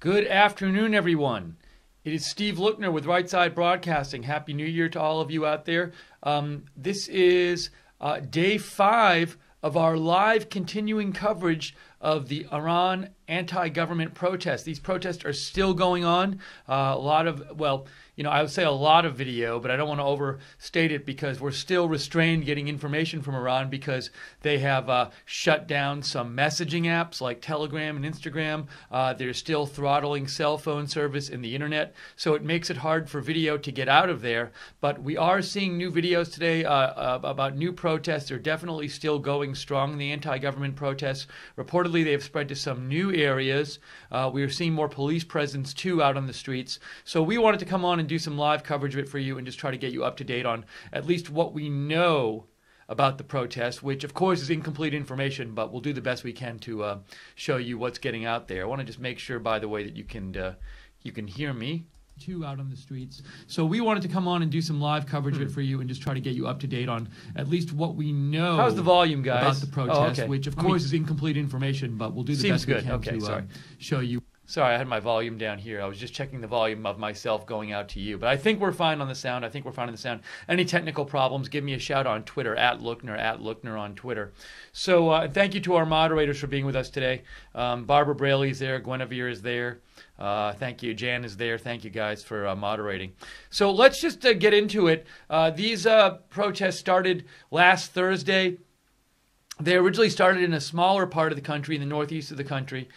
Good afternoon, everyone. It is Steve Lookner with Right Side Broadcasting. Happy New Year to all of you out there. This is day 5 of our live continuing coverage of the Iran anti-government protests. These protests are still going on. I would say a lot of video, but I don't want to overstate it because we're still restrained getting information from Iran because they have shut down some messaging apps like Telegram and Instagram. They're still throttling cell phone service in the internet, so it makes it hard for video to get out of there. But we are seeing new videos today about new protests. They're definitely still going strong, the anti-government protests. Reportedly, they have spread to some new areas. We are seeing more police presence, too, out on the streets. So we wanted to come on and do some live coverage of it for you and just try to get you up to date on at least what we know about the protest, which, of course, is incomplete information, but we'll do the best we can to show you what's getting out there. I want to just make sure, by the way, that you can hear me too out on the streets. So we wanted to come on and do some live coverage of it for you and just try to get you up to date on at least what we know. How's the volume, guys? About the protest, which of course is incomplete information, but we'll do the best we can to show you. Sorry, I had my volume down here. I was just checking the volume of myself going out to you. But I think we're fine on the sound. Any technical problems, give me a shout on Twitter, at Lookner on Twitter. So thank you to our moderators for being with us today. Barbara Braley's there. Guinevere is there. Thank you. Jan is there. Thank you, guys, for moderating. So let's just get into it. These protests started last Thursday. They originally started in a smaller part of the country, in the northeast of the country.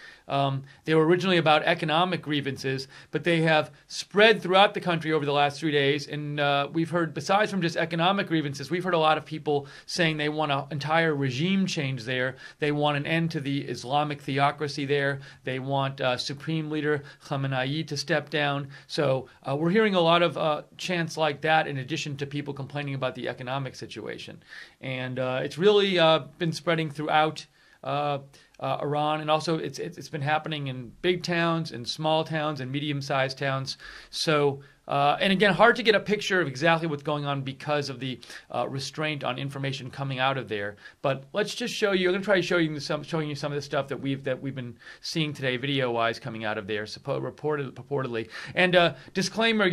They were originally about economic grievances, but they have spread throughout the country over the last 3 days. And we've heard, besides from just economic grievances, we've heard a lot of people saying they want an entire regime change there. They want an end to the Islamic theocracy there. They want Supreme Leader Khamenei to step down. So we're hearing a lot of chants like that in addition to people complaining about the economic situation. And it's really been spreading throughout Iran, and also it's been happening in big towns, in small towns, and medium-sized towns. So, and again, hard to get a picture of exactly what's going on because of the restraint on information coming out of there. But let's just show you. I'm going to try to showing you some of the stuff that we've been seeing today, video-wise, coming out of there, purportedly. And disclaimer: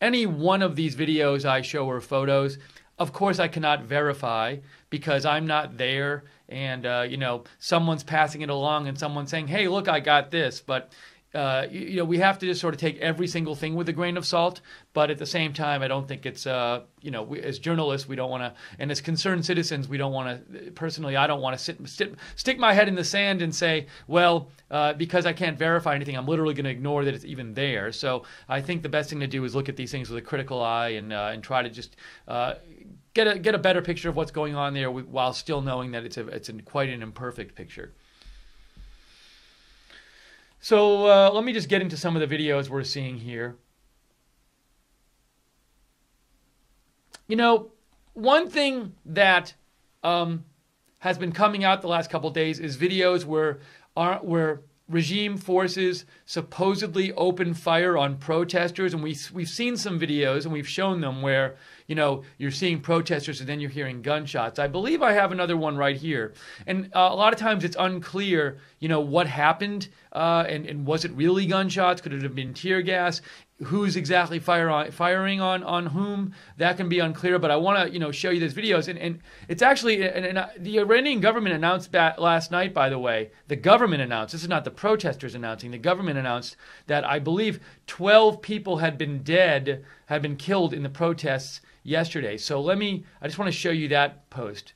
any one of these videos I show or photos, of course, I cannot verify because I'm not there, and someone's passing it along and someone's saying, "Hey, look, I got this." But we have to just sort of take every single thing with a grain of salt. But at the same time, I don't think it's we, as journalists, we don't want to, and as concerned citizens, we don't want to. Personally, I don't want to stick my head in the sand and say, well, because I can't verify anything, I'm literally going to ignore that it's even there. So I think the best thing to do is look at these things with a critical eye and try to just get a better picture of what's going on there while still knowing that it's quite an imperfect picture. So let me just get into some of the videos we're seeing here. One thing that has been coming out the last couple of days is videos where regime forces supposedly open fire on protesters, and we've seen some videos and we've shown them where you're seeing protesters and then you're hearing gunshots. I believe I have another one right here, and a lot of times it's unclear what happened and was it really gunshots? Could it have been tear gas? Who's exactly firing on whom? That can be unclear, but I want to show you these videos, and it's actually the Iranian government announced that last night. By the way, the government announced, this is not the protesters announcing, the government announced that I believe 12 people had been killed in the protests yesterday. So I just want to show you that post.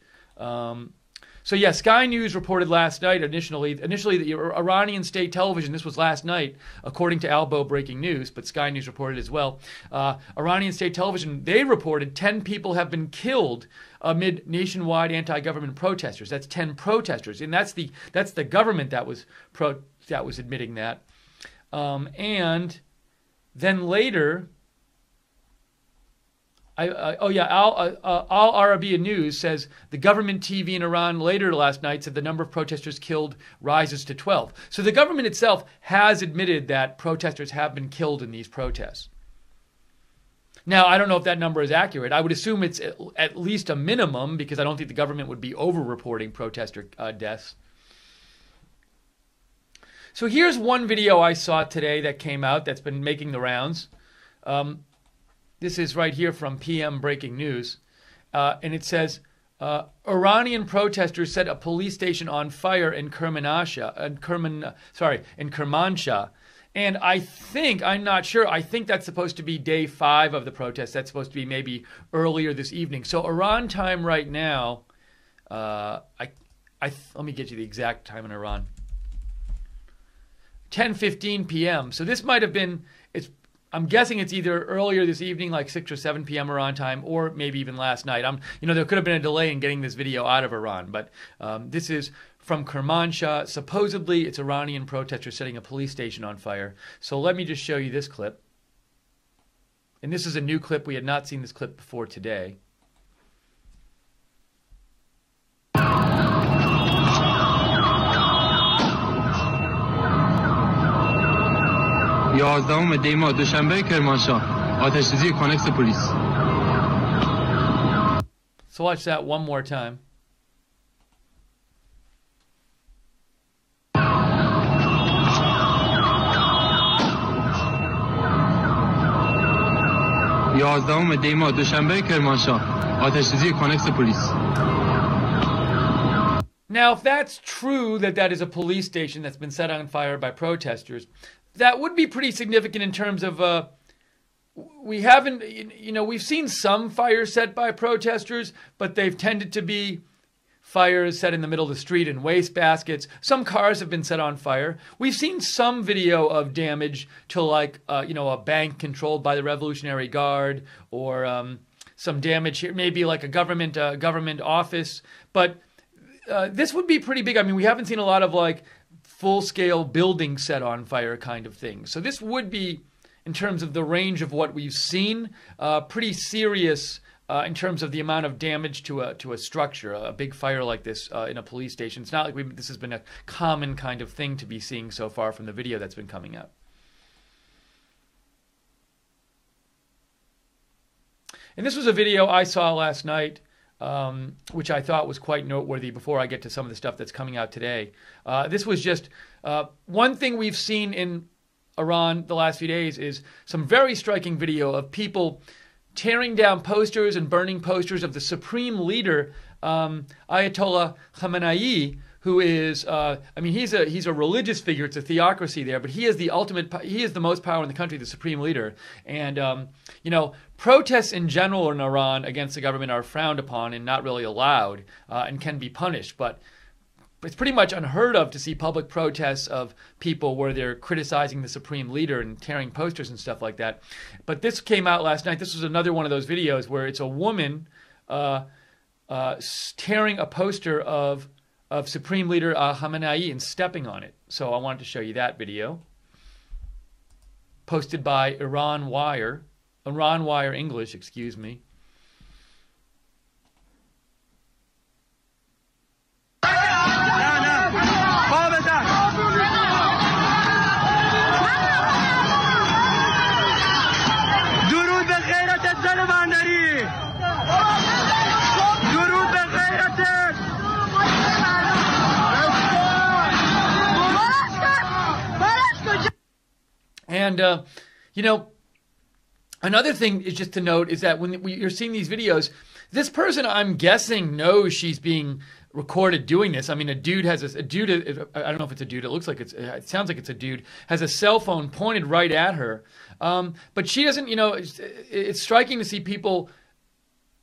So yeah, Sky News reported last night initially the Iranian state television, this was last night, according to Albo Breaking News, but Sky News reported as well. Iranian state television, they reported 10 people have been killed amid nationwide anti-government protesters. That's 10 protesters, and that's the government that was admitting that. And then later, Al Arabiya News says the government TV in Iran later last night said the number of protesters killed rises to 12. So the government itself has admitted that protesters have been killed in these protests. Now, I don't know if that number is accurate. I would assume it's at least a minimum because I don't think the government would be over-reporting protester deaths. So here's one video I saw today that came out that's been making the rounds. This is right here from PM Breaking News. And it says, Iranian protesters set a police station on fire in Kermanshah. And I'm not sure, I think that's supposed to be day 5 of the protest. That's supposed to be maybe earlier this evening. So Iran time right now, let me get you the exact time in Iran. 10:15 p.m. So this might have been, I'm guessing it's either earlier this evening, like 6 or 7 p.m. Iran time, or maybe even last night. There could have been a delay in getting this video out of Iran, but this is from Kermanshah. Supposedly, it's Iranian protesters setting a police station on fire. So let me just show you this clip. And this is a new clip. We had not seen this clip before today. یازدهم دی ماه دوشنبه کرمانشاه آتش سوزی کانکس پلیس. So watch that one more time. یازدهم دی ماه دوشنبه کرمانشاه آتش سوزی کانکس پلیس. Now, if that's true that is a police station that's been set on fire by protesters, that would be pretty significant in terms of we've seen some fires set by protesters, but they've tended to be fires set in the middle of the street in wastebaskets. Some cars have been set on fire. We've seen some video of damage to a bank controlled by the Revolutionary Guard, or some damage here, maybe like a government office. But this would be pretty big. I mean, we haven't seen a lot of full-scale building set on fire kind of thing. So this would be, in terms of the range of what we've seen, pretty serious in terms of the amount of damage to a structure. A big fire like this in a police station. It's not like this has been a common kind of thing to be seeing so far from the video that's been coming out. And this was a video I saw last night, which I thought was quite noteworthy before I get to some of the stuff that's coming out today. This was just one thing we've seen in Iran the last few days is some very striking video of people tearing down posters and burning posters of the Supreme Leader, Ayatollah Khamenei, who is, he's a religious figure. It's a theocracy there, but he is the most power in the country, the Supreme Leader. And, protests in general in Iran against the government are frowned upon and not really allowed and can be punished. But it's pretty much unheard of to see public protests of people where they're criticizing the Supreme Leader and tearing posters and stuff like that. But this came out last night. This was another one of those videos where it's a woman tearing a poster of Supreme Leader Khamenei and stepping on it. So I wanted to show you that video. Posted by Iran Wire English, excuse me. And, another thing is just to note is that when you're seeing these videos, this person, I'm guessing, knows she's being recorded doing this. I mean, I don't know if it's a dude. It sounds like it's a dude, has a cell phone pointed right at her. But she doesn't, it's striking to see people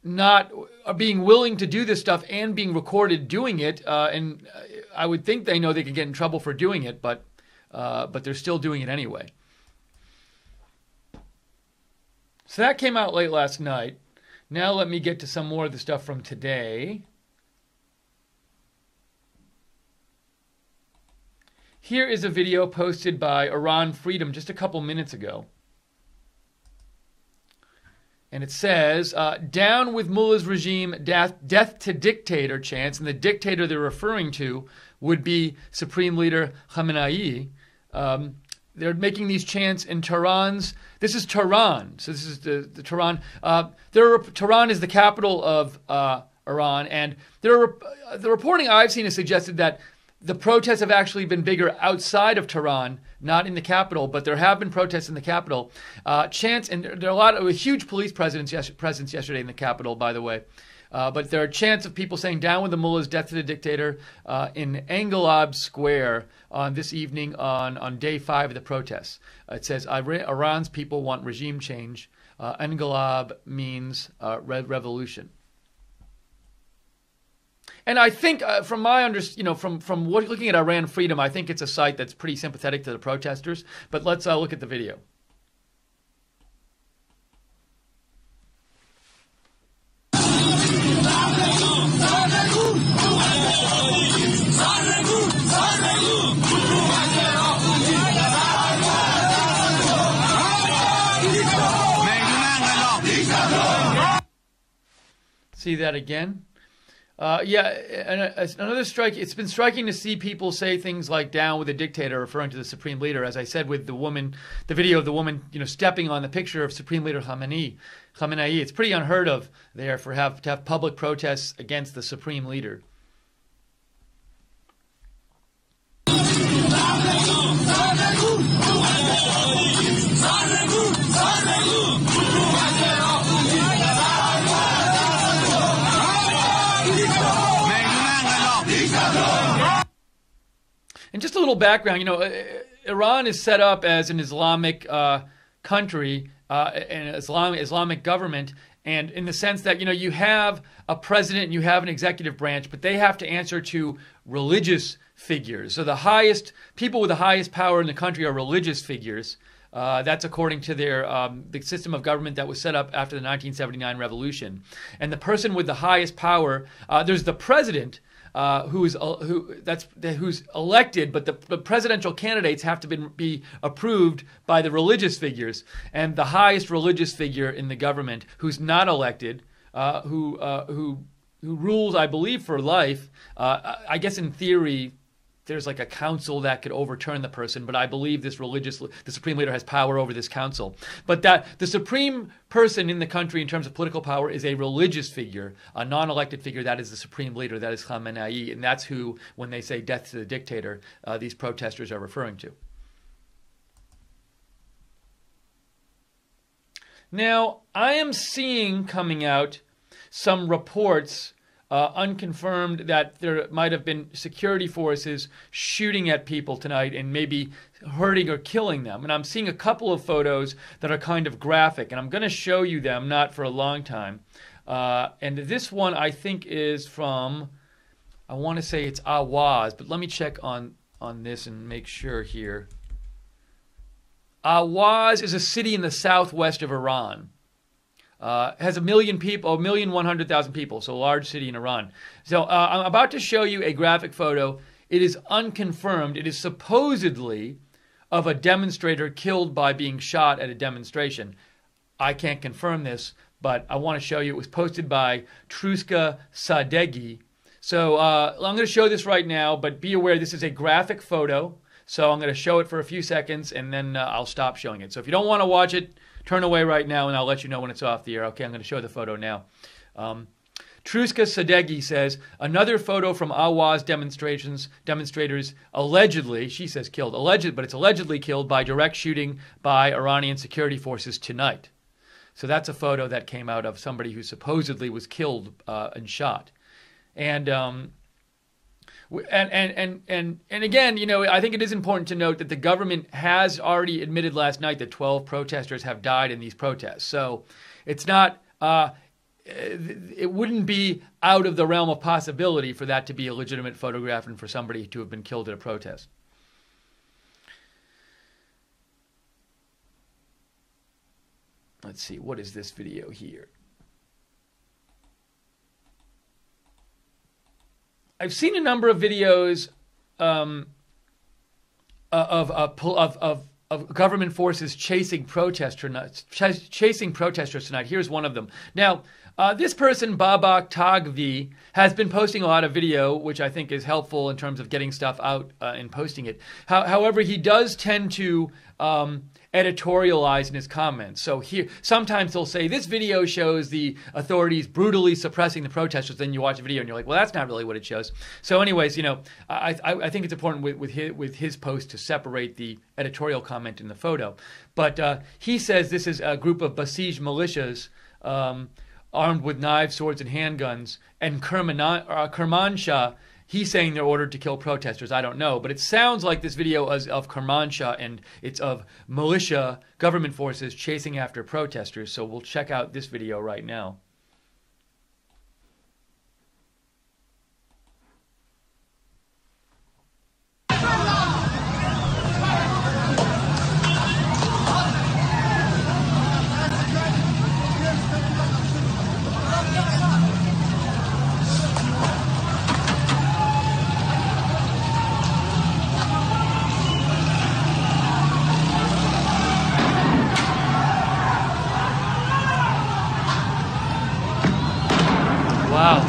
not being willing to do this stuff and being recorded doing it. And I would think they know they could get in trouble for doing it, but they're still doing it anyway. So that came out late last night. Now let me get to some more of the stuff from today. Here is a video posted by Iran Freedom just a couple minutes ago. And it says, down with Mullah's regime, death to dictator chants. And the dictator they're referring to would be Supreme Leader Khamenei. They're making these chants in Tehran's. This is Tehran. So this is the Tehran. Tehran is the capital of Iran. And the reporting I've seen has suggested that The protests have actually been bigger outside of Tehran, not in the capital, but there have been protests in the capital. And there are a huge police presence yesterday in the capital, by the way. But there are chants of people saying "Down with the mullahs, death to the dictator" in Engelab Square on this evening on day 5 of the protests. It says Iran's people want regime change. Engelab means revolution. And I think, from my from looking at Iran Freedom, I think it's a site that's pretty sympathetic to the protesters. But let's look at the video. See that again? Another strike. It's been striking to see people say things like "down with the dictator," referring to the Supreme Leader. As I said with the video of the woman, stepping on the picture of Supreme Leader Khamenei. It's pretty unheard of there to have public protests against the Supreme Leader. And just a little background, Iran is set up as an Islamic country, an Islamic government, and in the sense that, you have a president and you have an executive branch, but they have to answer to religious figures. So the people with the highest power in the country are religious figures. That's according to the system of government that was set up after the 1979 revolution. And the person with the highest power, there's the president, who's elected, but the presidential candidates have to be approved by the religious figures. And the highest religious figure in the government, who's not elected, who rules, I believe, for life. I guess in theory, there's like a council that could overturn the person, but I believe the Supreme Leader has power over this council. But that the supreme person in the country in terms of political power is a religious figure, a non-elected figure. That is the Supreme Leader, that is Khamenei, and that's who, when they say "death to the dictator," these protesters are referring to. Now, I am seeing coming out some reports, unconfirmed, that there might have been security forces shooting at people tonight and maybe hurting or killing them. And I'm seeing a couple of photos that are kind of graphic, and I'm going to show you them, not for a long time. And this one I think is from, I want to say it's Outage, but let me check on this and make sure here. Outage is a city in the southwest of Iran. Has 1 million people, 1,100,000 people, so a large city in Iran. So I'm about to show you a graphic photo. It is unconfirmed. It is supposedly of a demonstrator killed by being shot at a demonstration. I can't confirm this, but I want to show you. It was posted by Truska Sadeghi. So I'm going to show this right now, but be aware this is a graphic photo. So I'm going to show it for a few seconds, and then I'll stop showing it. So if you don't want to watch it, turn away right now, and I'll let you know when it's off the air. Okay, I'm going to show the photo now. Truska Sadeghi says, another photo from Outage demonstrators allegedly, she says killed, but it's allegedly killed by direct shooting by Iranian security forces tonight. So that's a photo that came out of somebody who supposedly was killed and shot. And again, I think it is important to note that the government has already admitted last night that 12 protesters have died in these protests. So it's not, it wouldn't be out of the realm of possibility for that to be a legitimate photograph and for somebody to have been killed at a protest. Let's see, what is this video here? I've seen a number of videos of government forces chasing protesters tonight. Here's one of them. Now, this person, Babak Tagvi, has been posting a lot of video, which I think is helpful in terms of getting stuff out and posting it. However, he does tend to editorialize in his comments. So here, sometimes they'll say, this video shows the authorities brutally suppressing the protesters. Then you watch the video and you're like, well, that's not really what it shows. So anyways, I think it's important with his post to separate the editorial comment in the photo. But he says this is a group of besieged militias armed with knives, swords, and handguns. And Kermanshah, he's saying they're ordered to kill protesters. I don't know. But it sounds like this video is of Kermanshah, and it's of militia government forces chasing after protesters. So we'll check out this video right now. Wow.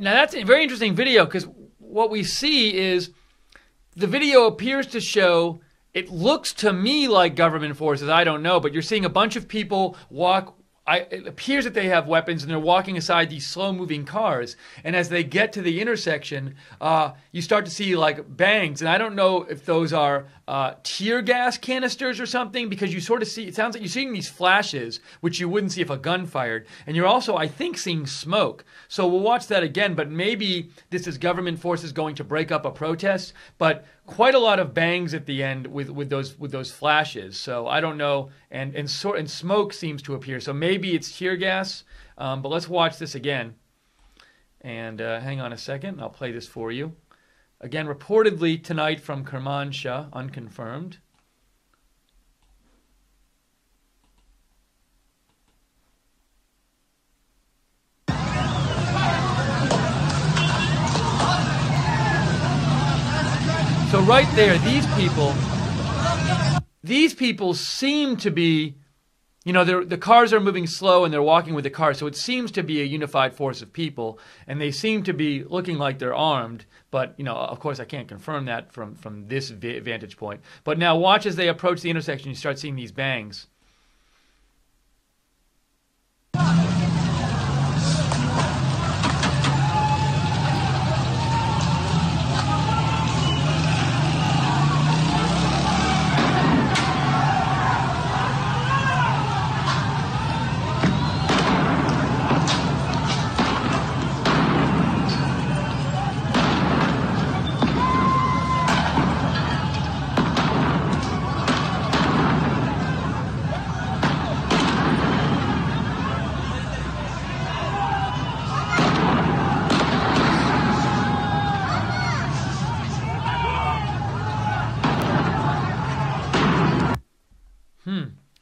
Now that's a very interesting video, because what we see is the video appears to show, it looks to me like government forces, I don't know, but you're seeing a bunch of people walk. It appears that they have weapons, and they're walking aside these slow-moving cars. And as they get to the intersection, you start to see like bangs. And I don't know if those are tear gas canisters or something, because you sort of see, it sounds like you're seeing these flashes, which you wouldn't see if a gun fired. And you're also, I think, seeing smoke. So we'll watch that again, but maybe this is government forces going to break up a protest. But quite a lot of bangs at the end with those flashes. So I don't know, and smoke seems to appear. So maybe it's tear gas. But let's watch this again. And hang on a second, I'll play this for you. Again, reportedly tonight from Kermanshah, unconfirmed. So right there, these people seem to be, the cars are moving slow and they're walking with the cars. So it seems to be a unified force of people, and they seem to be looking like they're armed. But, of course, I can't confirm that from this vantage point. But now watch as they approach the intersection, you start seeing these bangs.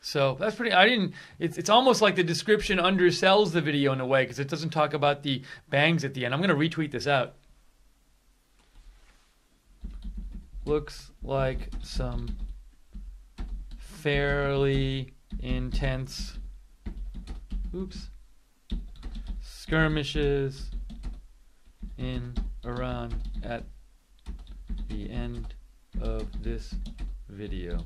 So that's pretty. It's almost like the description undersells the video in a way, because it doesn't talk about the bangs at the end. I'm going to retweet this out. Looks like some fairly intense, skirmishes in Iran at the end of this video.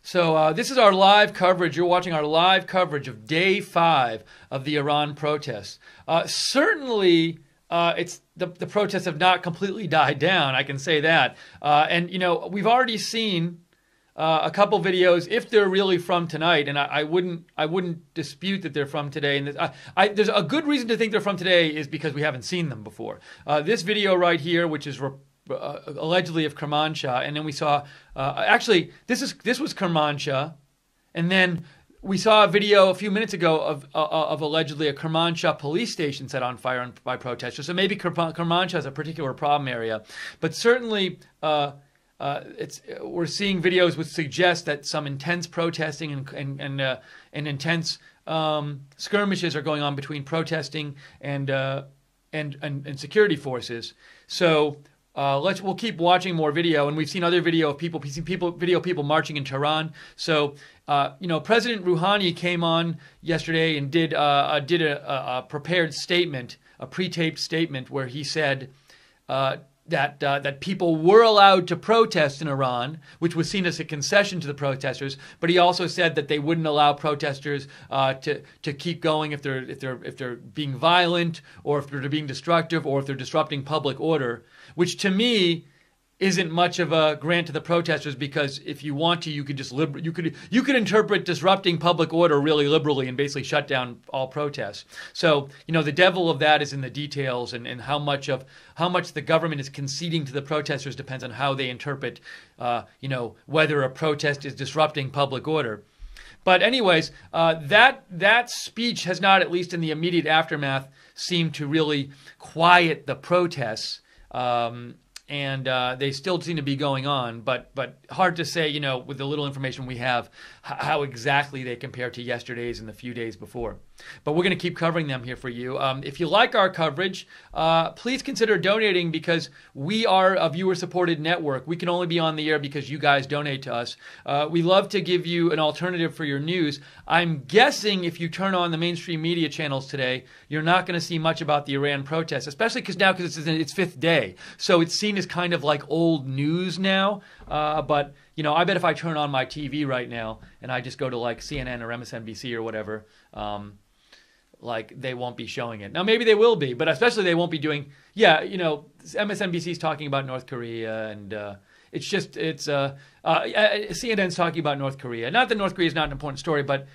So this is our live coverage. You're watching our live coverage of Day 5 of the Iran protests. Certainly, the protests have not completely died down. I can say that. And we've already seen a couple videos, if they're really from tonight, and I wouldn't dispute that they're from today. And there's a good reason to think they're from today is because we haven't seen them before. This video right here, which is allegedly of Kermanshah, and then we saw actually this was Kermanshah, and then we saw a video a few minutes ago of allegedly a Kermanshah police station set on fire by protesters. So maybe Kermanshah is a particular problem area, but certainly we're seeing videos which suggest that some intense protesting and intense skirmishes are going on between protesting and security forces. So we'll keep watching more video, and we've seen other video of people. We've seen video of people marching in Tehran. So President Rouhani came on yesterday and did a prepared statement, a pre-taped statement, where he said that people were allowed to protest in Iran, which was seen as a concession to the protesters. But he also said that they wouldn't allow protesters to keep going if they're being violent, or if they're being destructive, or if they're disrupting public order, which to me isn't much of a grant to the protesters, because if you want to, you could just you could interpret disrupting public order really liberally and basically shut down all protests. So the devil of that is in the details, and how much the government is conceding to the protesters depends on how they interpret whether a protest is disrupting public order. But anyways, that speech has not, at least in the immediate aftermath, seemed to really quiet the protests. And they still seem to be going on, but hard to say, with the little information we have, how exactly they compare to yesterday's and the few days before. But we're going to keep covering them here for you. If you like our coverage, please consider donating, because we are a viewer-supported network. We can only be on the air because you guys donate to us. We love to give you an alternative for your news. I'm guessing if you turn on the mainstream media channels today, you're not going to see much about the Iran protests, especially because it's its fifth day. So it's seen as kind of like old news now. But I bet if I turn on my TV right now and I just go to like CNN or MSNBC or whatever, they won't be showing it. Now maybe they will be, but especially they won't be doing. MSNBC's talking about North Korea, and CNN's talking about North Korea. Not that North Korea is not an important story, but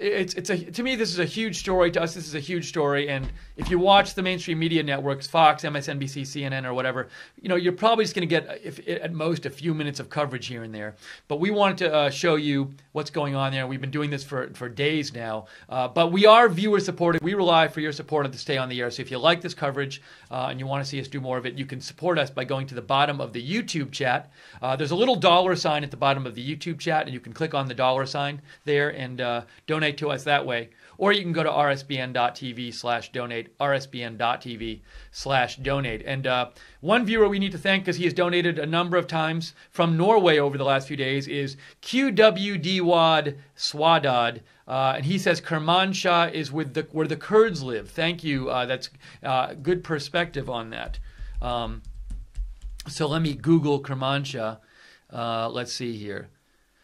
to me, this is a huge story. To us, this is a huge story. And if you watch the mainstream media networks, Fox, MSNBC, CNN, or whatever, you're probably just going to get, at most, a few minutes of coverage here and there. But we wanted to show you what's going on there. We've been doing this for days now. But we are viewer-supported. We rely for your support to stay on the air. So if you like this coverage and you want to see us do more of it, you can support us by going to the bottom of the YouTube chat. There's a little $sign at the bottom of the YouTube chat, and you can click on the $sign there and donate to us that way. Or you can go to rsbn.tv/donate, rsbn.tv/donate. And one viewer we need to thank, because he has donated a number of times from Norway over the last few days, is QWDWAD Swadad. And he says Kermanshah is where the Kurds live. Thank you. That's good perspective on that. So let me Google Kermanshah. Let's see here.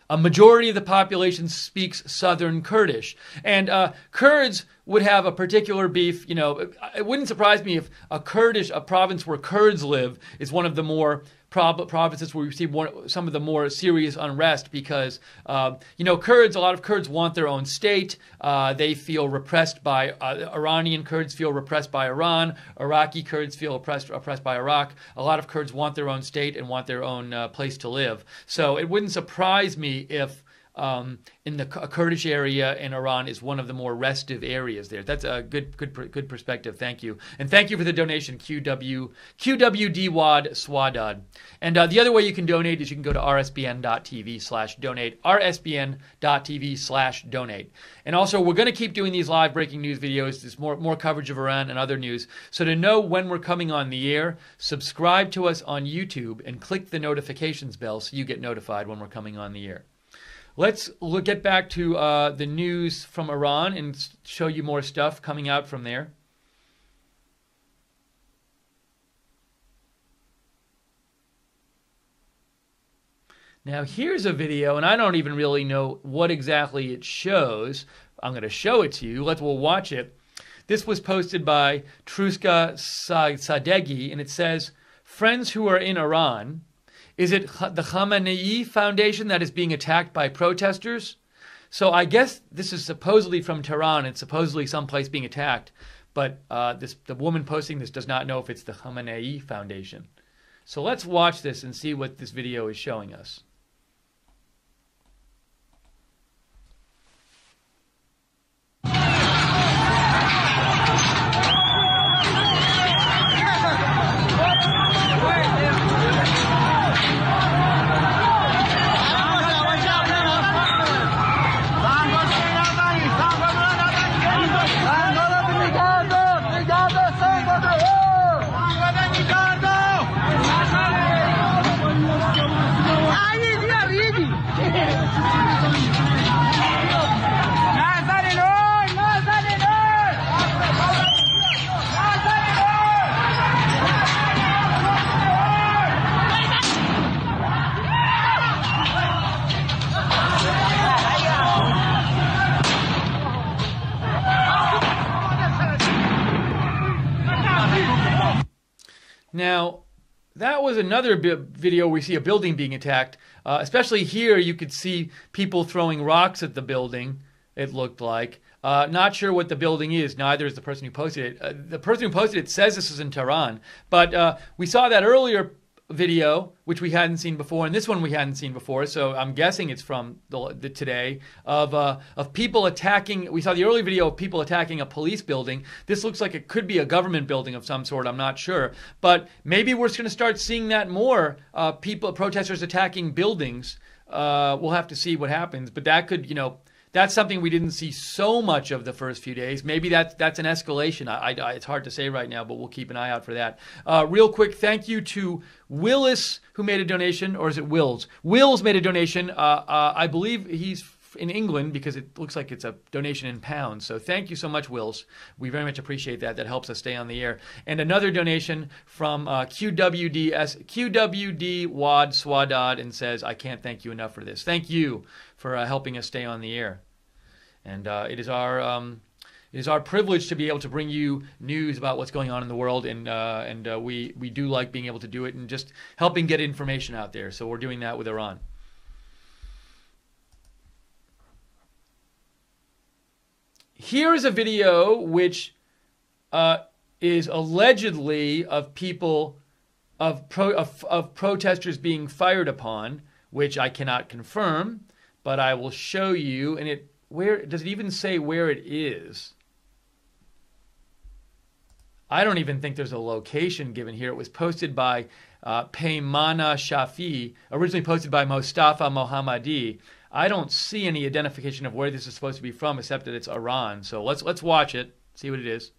A majority of the population speaks Southern Kurdish. And Kurds would have a particular beef. It wouldn't surprise me if a province where Kurds live is one of the more provinces where we see some of the more serious unrest, because a lot of Kurds want their own state. They feel repressed by Iranian Kurds feel repressed by Iran. Iraqi Kurds feel oppressed by Iraq. A lot of Kurds want their own state and want their own place to live. So it wouldn't surprise me if in the Kurdish area in Iran is one of the more restive areas there. That's a good perspective. Thank you. And thank you for the donation, QWDWAD Swadad. And the other way you can donate is you can go to rsbn.tv/donate, rsbn.tv/donate. And also, we're going to keep doing these live breaking news videos. There's more coverage of Iran and other news. So to know when we're coming on the air, subscribe to us on YouTube and click the notifications bell so you get notified when we're coming on the air. Let's get back to the news from Iran and show you more stuff coming out from there. Now, here's a video, and I don't even really know what exactly it shows. I'm going to show it to you. We'll watch it. This was posted by Truska Sadeghi, and it says, "Friends who are in Iran, is it the Khamenei Foundation that is being attacked by protesters?" So I guess this is supposedly from Tehran. It's supposedly someplace being attacked. But the woman posting this does not know if it's the Khamenei Foundation. So let's watch this and see what this video is showing us. was another video where we see a building being attacked. Especially here, you could see people throwing rocks at the building, it looked like. Not sure what the building is. Neither is the person who posted it. The person who posted it says this is in Tehran. But we saw that earlier video, which we hadn't seen before, and this one we hadn't seen before, so I'm guessing it's from the today, of people attacking. We saw the early video of people attacking a police building. This looks like it could be a government building of some sort, I'm not sure. But maybe we're going to start seeing that more, protesters attacking buildings. We'll have to see what happens, but that could, that's something we didn't see so much of the first few days. Maybe that's an escalation. It's hard to say right now, but we'll keep an eye out for that. Real quick, thank you to Willis, who made a donation, or is it Wills? Wills made a donation. I believe he's in England because it looks like it's a donation in pounds. So thank you so much, Wills. We very much appreciate that. That helps us stay on the air. And another donation from QWD Wad Swadad, and says, I can't thank you enough for this. Thank you for helping us stay on the air. And it is our privilege to be able to bring you news about what's going on in the world, and we do like being able to do it and just helping get information out there. So we're doing that with Iran. Here is a video which is allegedly of people of protesters being fired upon, which I cannot confirm, but I will show you. And where does it even say where it is? I don't even think there's a location given here. It was posted by Peymana Shafi, originally posted by Mustafa Mohammadi. I don't see any identification of where this is supposed to be from, except that it's Iran. So let's watch it, see what it is.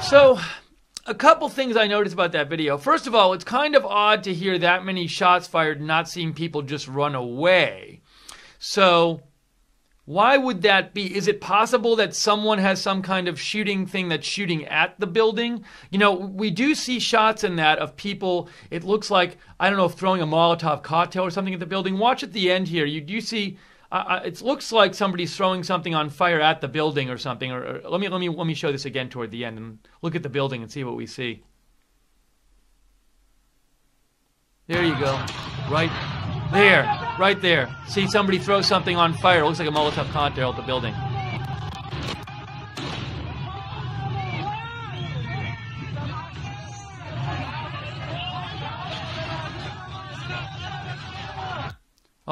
So, a couple things I noticed about that video. First of all, it's kind of odd to hear that many shots fired and not seeing people just run away. So, why would that be? Is it possible that someone has some kind of shooting thing that's shooting at the building? We do see shots in that of people, it looks like, I don't know, throwing a Molotov cocktail or something at the building. Watch at the end here. You do see... it looks like somebody's throwing something on fire at the building or something. Or let me show this again toward the end and look at the building and see what we see. There you go, right there. See somebody throw something on fire. It looks like a Molotov cocktail at the building.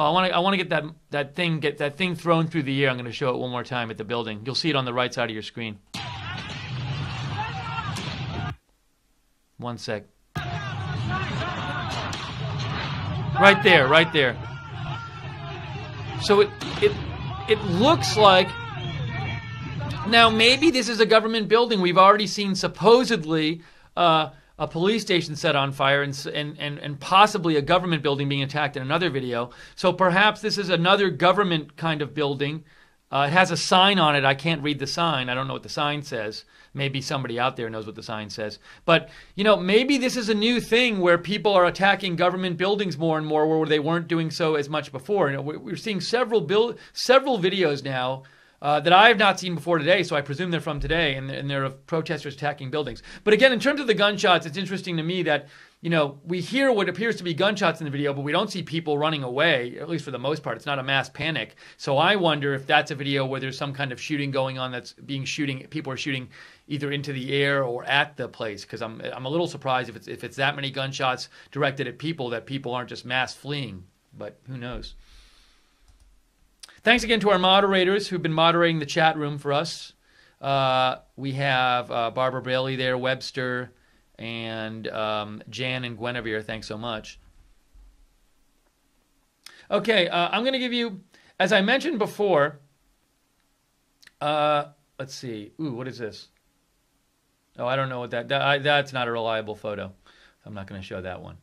Oh, I want to get that thing thrown through the air. I'm going to show it one more time at the building. You'll see it on the right side of your screen. One sec. Right there. So it looks like, now maybe this is a government building. We've already seen supposedly a police station set on fire and possibly a government building being attacked in another video. So perhaps this is another government kind of building. It has a sign on it. I can't read the sign. I don't know what the sign says. Maybe somebody out there knows what the sign says. But, maybe this is a new thing where people are attacking government buildings more and more where they weren't doing so as much before. We're seeing several videos now that I have not seen before today, so I presume they're from today, and they're of protesters attacking buildings. But again, in terms of the gunshots, it's interesting to me that, we hear what appears to be gunshots in the video, but we don't see people running away, at least for the most part. It's not a mass panic. So I wonder if that's a video where there's some kind of shooting going on people are shooting either into the air or at the place, because I'm a little surprised if it's that many gunshots directed at people that people aren't just mass fleeing, but who knows. Thanks again to our moderators who've been moderating the chat room for us. We have Barbara Bailey there, Webster, And Jan and Guinevere, thanks so much. Okay, I'm going to give you, as I mentioned before, let's see. Ooh, what is this? Oh, I don't know what that's not a reliable photo. I'm not going to show that one.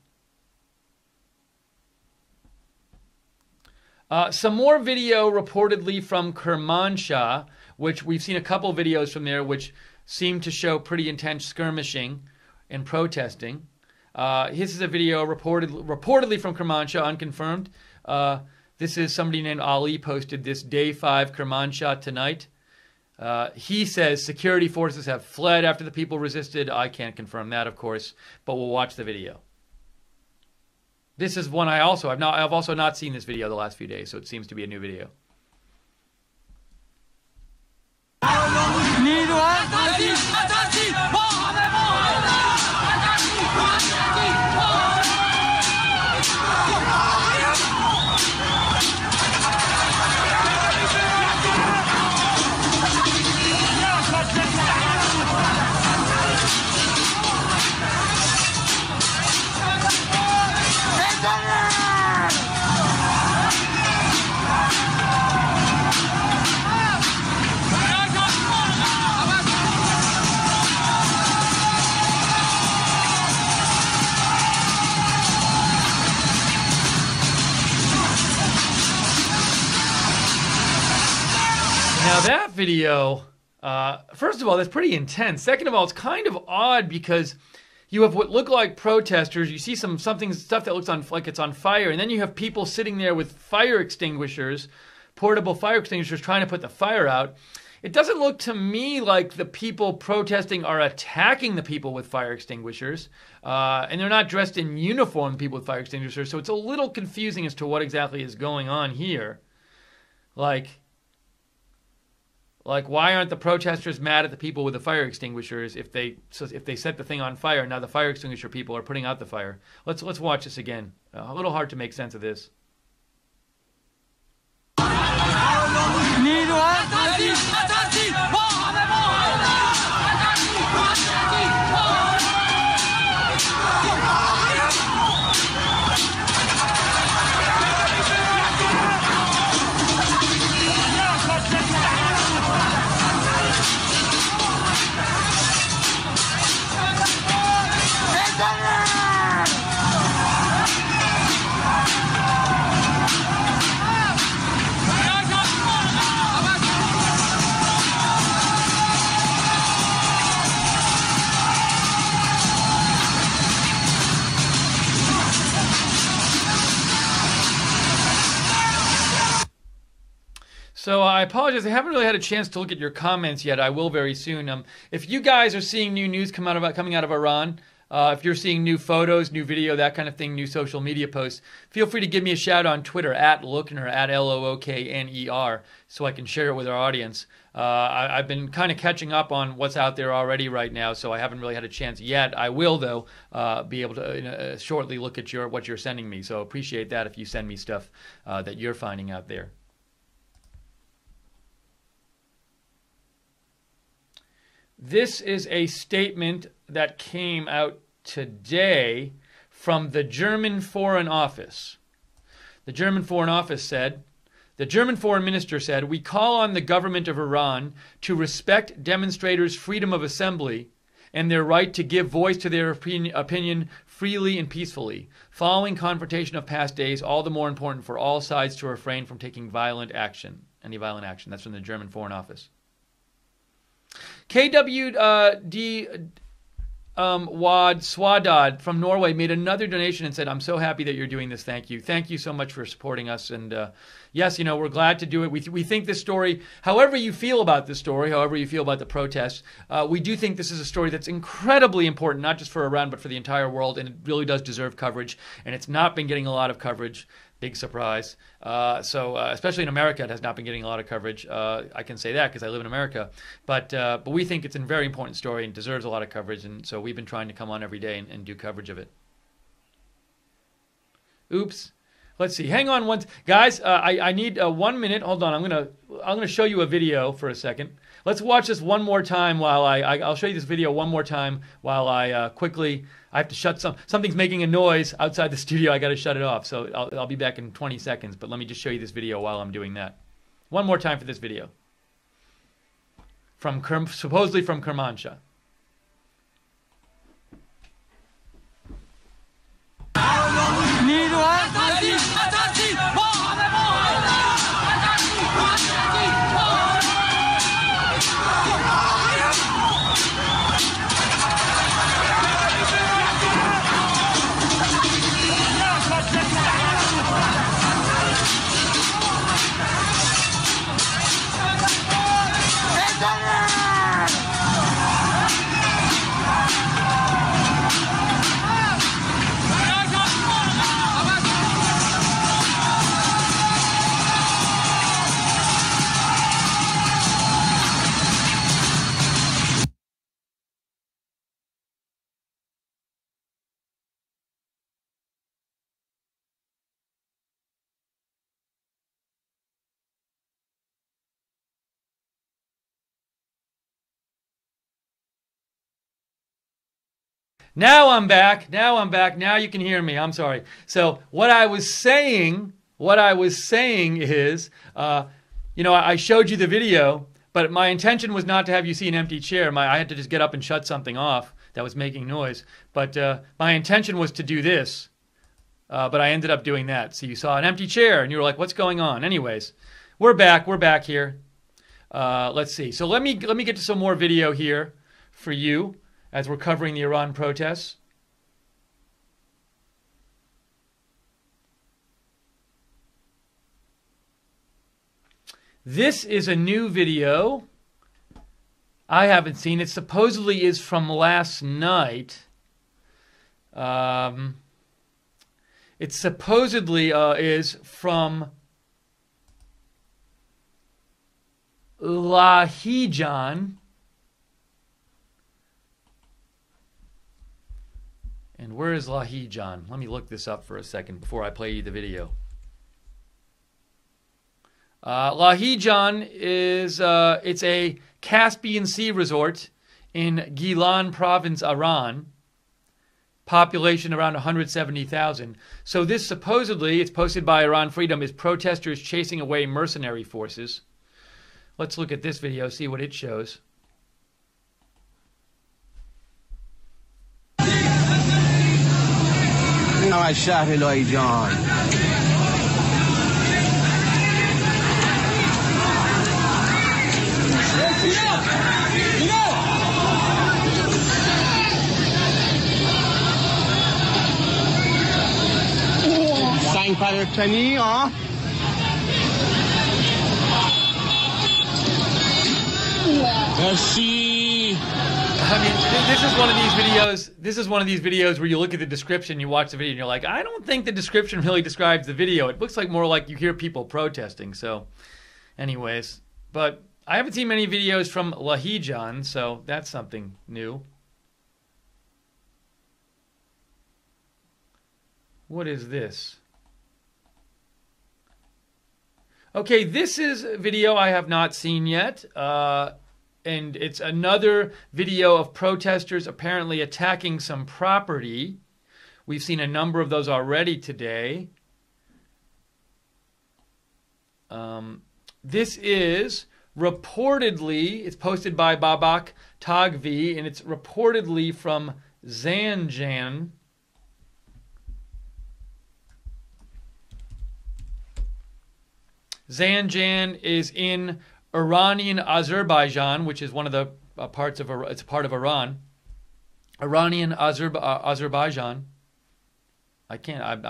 Some more video reportedly from Kermanshah, which we've seen a couple videos from there, which seem to show pretty intense skirmishing and protesting. This is a video reportedly from Kermanshah, unconfirmed. This is somebody named Ali posted this, Day 5 Kermanshah tonight. He says security forces have fled after the people resisted. I can't confirm that, of course, but we'll watch the video. This is one I've also not seen this video the last few days, so it seems to be a new video. Now that video, first of all, that's pretty intense. Second of all, it's kind of odd because you have what look like protesters. You see stuff that looks like it's on fire, and then you have people sitting there with fire extinguishers, portable fire extinguishers, trying to put the fire out. It doesn't look to me like the people protesting are attacking the people with fire extinguishers, and they're not dressed in uniform, people with fire extinguishers, so it's a little confusing as to what exactly is going on here. Like, why aren't the protesters mad at the people with the fire extinguishers if they set the thing on fire? Now the fire extinguisher people are putting out the fire. Let's watch this again. A little hard to make sense of this. So I apologize. I haven't really had a chance to look at your comments yet. I will very soon. If you guys are seeing new news coming out of Iran, if you're seeing new photos, new video, that kind of thing, new social media posts, feel free to give me a shout on Twitter at Lookner, at Lookner, so I can share it with our audience. I've been kind of catching up on what's out there already right now, so I haven't really had a chance yet. I will, though, be able to shortly look at what you're sending me. So appreciate that if you send me stuff that you're finding out there. This is a statement that came out today from the German Foreign Office. The German Foreign Office said, the German Foreign Minister said, "We call on the government of Iran to respect demonstrators' freedom of assembly and their right to give voice to their opinion freely and peacefully. Following confrontation of past days, all the more important for all sides to refrain from taking any violent action." That's from the German Foreign Office. KWD Wad Swadad from Norway made another donation and said, "I'm so happy that you're doing this. Thank you. Thank you so much for supporting us." And yes, we're glad to do it. We think this story, however you feel about this story, however you feel about the protests, we do think this is a story that's incredibly important, not just for Iran, but for the entire world. And it really does deserve coverage. And it's not been getting a lot of coverage. Big surprise. Especially in America, it has not been getting a lot of coverage. I can say that because I live in America. But we think it's a very important story and deserves a lot of coverage. And so we've been trying to come on every day and do coverage of it. Oops. Let's see. Hang on guys. I need 1 minute. Hold on. I'm gonna show you a video for a second. Let's watch this one more time while I'll show you this video one more time while I quickly. I have to shut something's making a noise outside the studio. I got to shut it off. So I'll be back in 20 seconds. But let me just show you this video while I'm doing that. One more time for this video. Supposedly from Kermanshah. Now I'm back. Now you can hear me. I'm sorry. So what I was saying is, I showed you the video, but my intention was not to have you see an empty chair. I had to just get up and shut something off that was making noise. But my intention was to do this, but I ended up doing that. So you saw an empty chair, and you were like, "What's going on?" Anyways, we're back. We're back here. Let's see. So let me get to some more video here for you, as we're covering the Iran protests. This is a new video. I haven't seen it. Supposedly is from last night. It supposedly is from Lahijan. And where is Lahijan? Let me look this up for a second before I play you the video. Lahijan is it's a Caspian Sea resort in Gilan province, Iran. Population around 170,000. So this supposedly, it's posted by Iran Freedom, is protesters chasing away mercenary forces. Let's look at this video, see what it shows. الشهر لاهیجان سنگ پراکنی ها مرسی. I mean, this is one of these videos. This is one of these videos where you look at the description, you watch the video, and you're like, I don't think the description really describes the video. It looks like more like you hear people protesting. So, anyways, but I haven't seen many videos from Lahijan, so that's something new. What is this? Okay, this is a video I have not seen yet. And it's another video of protesters apparently attacking some property. We've seen a number of those already today. This is reportedly, it's posted by Babak Tagvi, and it's reportedly from Zanjan. Zanjan is in Iranian Azerbaijan, which is one of the parts of it's part of Iran. Iranian Azerbaijan. I can't.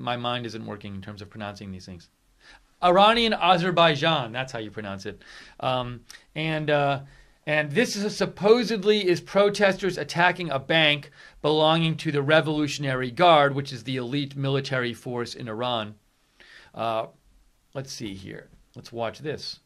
My mind isn't working in terms of pronouncing these things. Iranian Azerbaijan. That's how you pronounce it. And this is supposedly is protesters attacking a bank belonging to the Revolutionary Guard, which is the elite military force in Iran. Let's see here. Let's watch this.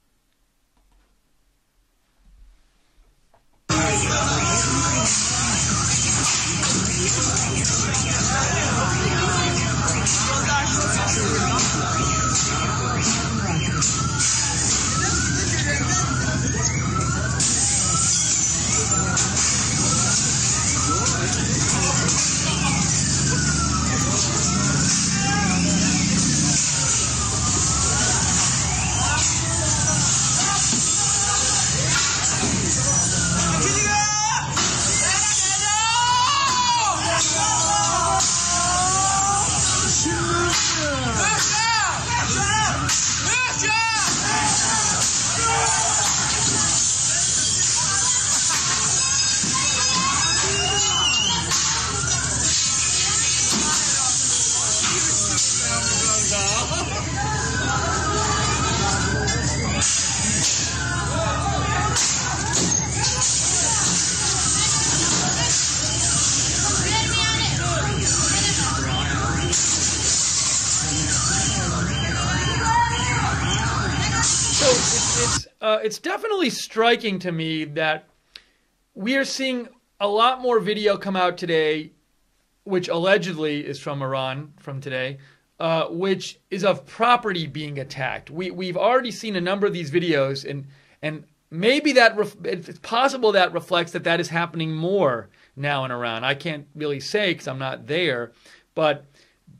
It's definitely striking to me that we are seeing a lot more video come out today, which allegedly is from Iran from today, which is of property being attacked. We've already seen a number of these videos, and maybe it's possible that reflects that is happening more now in Iran. I can't really say because I'm not there, but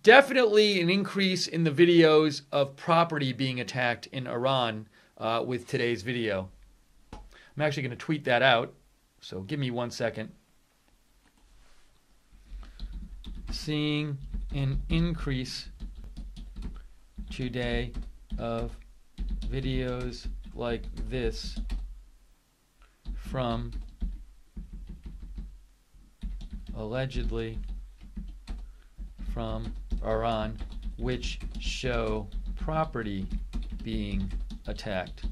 definitely an increase in the videos of property being attacked in Iran with today's video. I'm actually going to tweet that out, so give me 1 second. Seeing an increase today of videos like this from allegedly from Iran, which show property being attacked.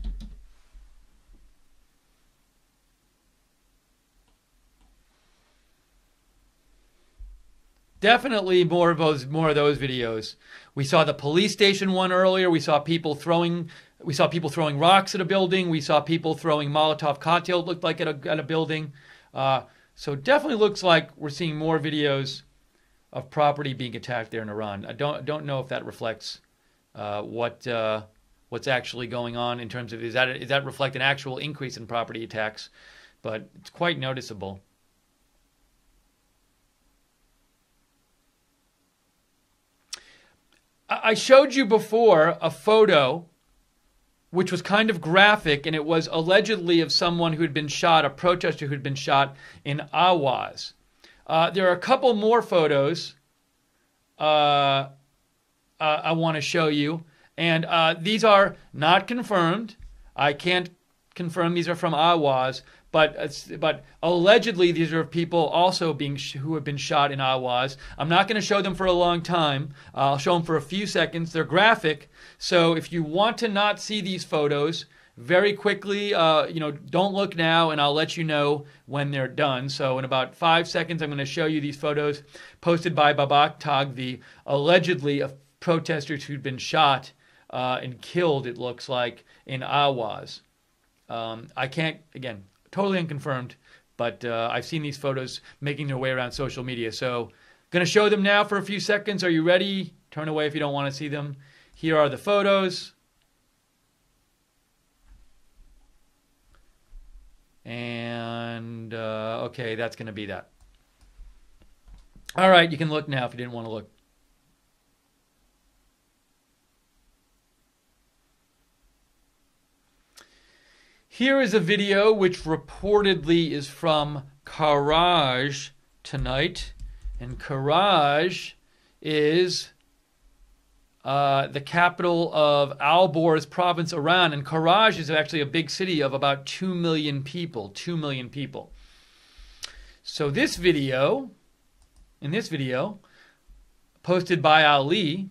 Definitely more of those videos. We saw the police station one earlier. We saw people throwing rocks at a building. We saw people throwing Molotov cocktails, looked like at a building. So definitely looks like we're seeing more videos of property being attacked there in Iran. I don't know if that reflects what's actually going on in terms of is that reflect an actual increase in property attacks, but it's quite noticeable. I showed you before a photo which was kind of graphic, and it was allegedly of someone who had been shot, a protester who had been shot in Outage. There are a couple more photos I want to show you, and these are not confirmed. I can't confirm these are from Outage, but allegedly these are people also who have been shot in Outage. I'm not going to show them for a long time. I'll show them for a few seconds. They're graphic, so if you want to not see these photos, very quickly, don't look now, and I'll let you know when they're done. So in about 5 seconds, I'm going to show you these photos posted by Babak Tagvi, allegedly of protesters who'd been shot and killed, it looks like, in Outage. I can't, again, totally unconfirmed, but I've seen these photos making their way around social media. So going to show them now for a few seconds. Are you ready? Turn away if you don't want to see them. Here are the photos. And, okay, that's going to be that. All right, you can look now if you didn't want to look. Here is a video which reportedly is from Karaj tonight. And Karaj is the capital of Al-Borz province, Iran. And Karaj is actually a big city of about 2 million people. 2 million people. So in this video, posted by Ali,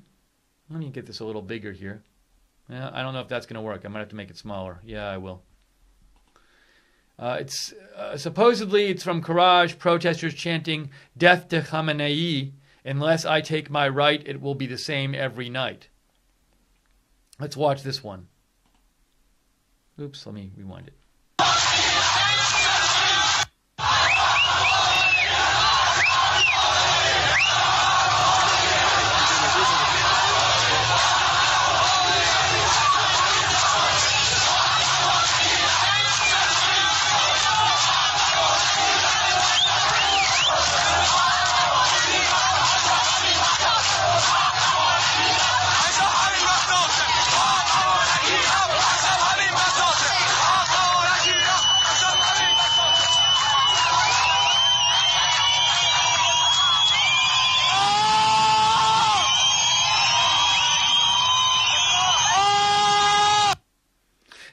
let me get this a little bigger here. I don't know if that's going to work. I might have to make it smaller. Yeah, I will. It's supposedly it's from Karaj, protesters chanting "Death to Khamenei. Unless I take my right, it will be the same every night." Let's watch this one. Oops, let me rewind it.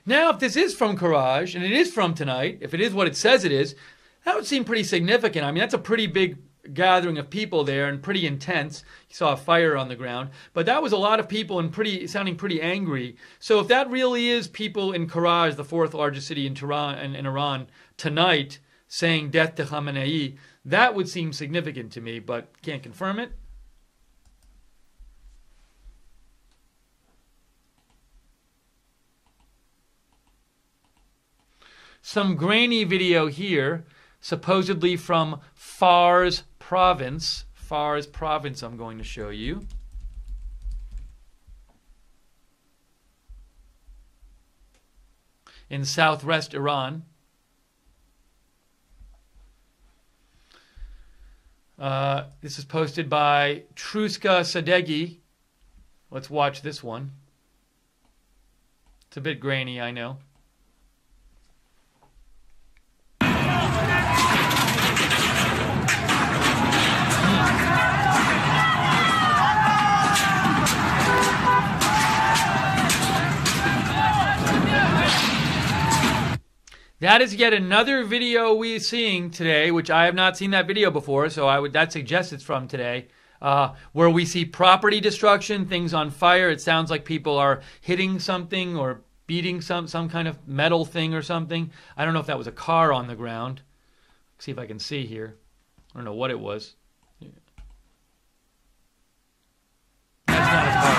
Now, if this is from Karaj, and it is from tonight, if it is what it says it is, that would seem pretty significant. I mean, that's a pretty big gathering of people there and pretty intense. You saw a fire on the ground, but that was a lot of people and sounding pretty angry. So if that really is people in Karaj, the fourth largest city in Iran tonight, saying death to Khamenei, that would seem significant to me, but can't confirm it. Some grainy video here, supposedly from Fars province. Fars province I'm going to show you. In southwest Iran. This is posted by Truska Sadeghi. Let's watch this one. It's a bit grainy, I know. That is yet another video we're seeing today, which I have not seen that video before, so that suggests it's from today, where we see property destruction, things on fire. It sounds like people are hitting something or beating some kind of metal thing or something. I don't know if that was a car on the ground. Let's see if I can see here. I don't know what it was. That's not a car.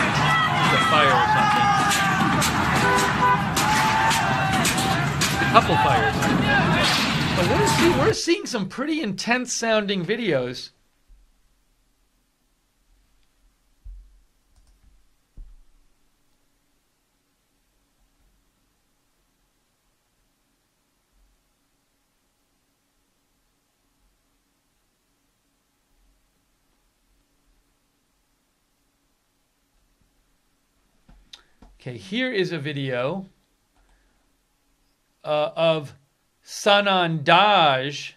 It's a fire or something. Couple fires. But we're seeing some pretty intense sounding videos. Okay, here is a video of Sanandaj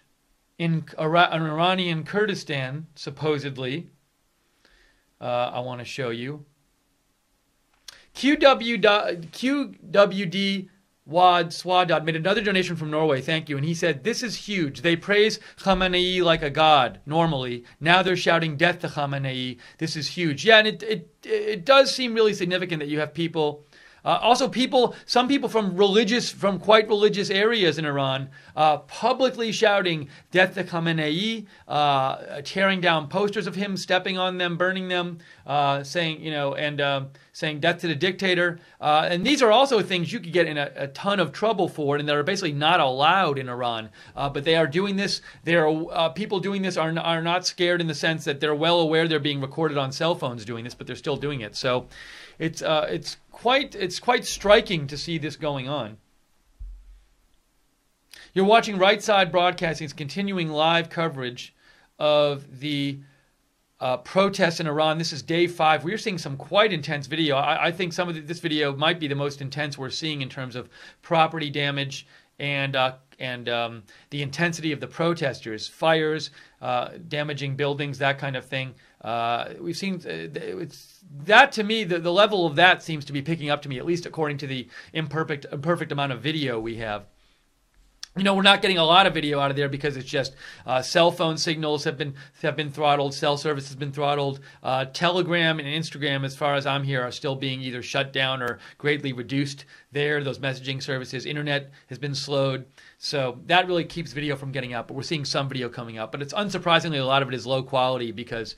in Iranian Kurdistan, supposedly. I want to show you. QWD Swad made another donation from Norway. Thank you. And he said, this is huge. They praise Khamenei like a god normally. Now they're shouting death to Khamenei. This is huge. Yeah, and it does seem really significant that you have people. Also, some people from quite religious areas in Iran, publicly shouting death to Khamenei, tearing down posters of him, stepping on them, burning them, saying death to the dictator. And these are also things you could get in a ton of trouble for, and that are basically not allowed in Iran. But they are doing this. People doing this are not scared in the sense that they're well aware they're being recorded on cell phones doing this, but they're still doing it. So it's quite striking to see this going on. You're watching Right Side Broadcasting's continuing live coverage of the protests in Iran. This is day 5. We're seeing some quite intense video. I think this video might be the most intense we're seeing in terms of property damage and the intensity of the protesters, fires, damaging buildings, that kind of thing. We've seen that, to me, the level of that seems to be picking up to me, at least according to the imperfect amount of video we have. We're not getting a lot of video out of there because it's just cell phone signals have been throttled, cell service has been throttled. Telegram and Instagram, as far as I'm here, are still being either shut down or greatly reduced there, those messaging services. Internet has been slowed. So that really keeps video from getting out, but we're seeing some video coming out. But it's unsurprisingly, a lot of it is low quality because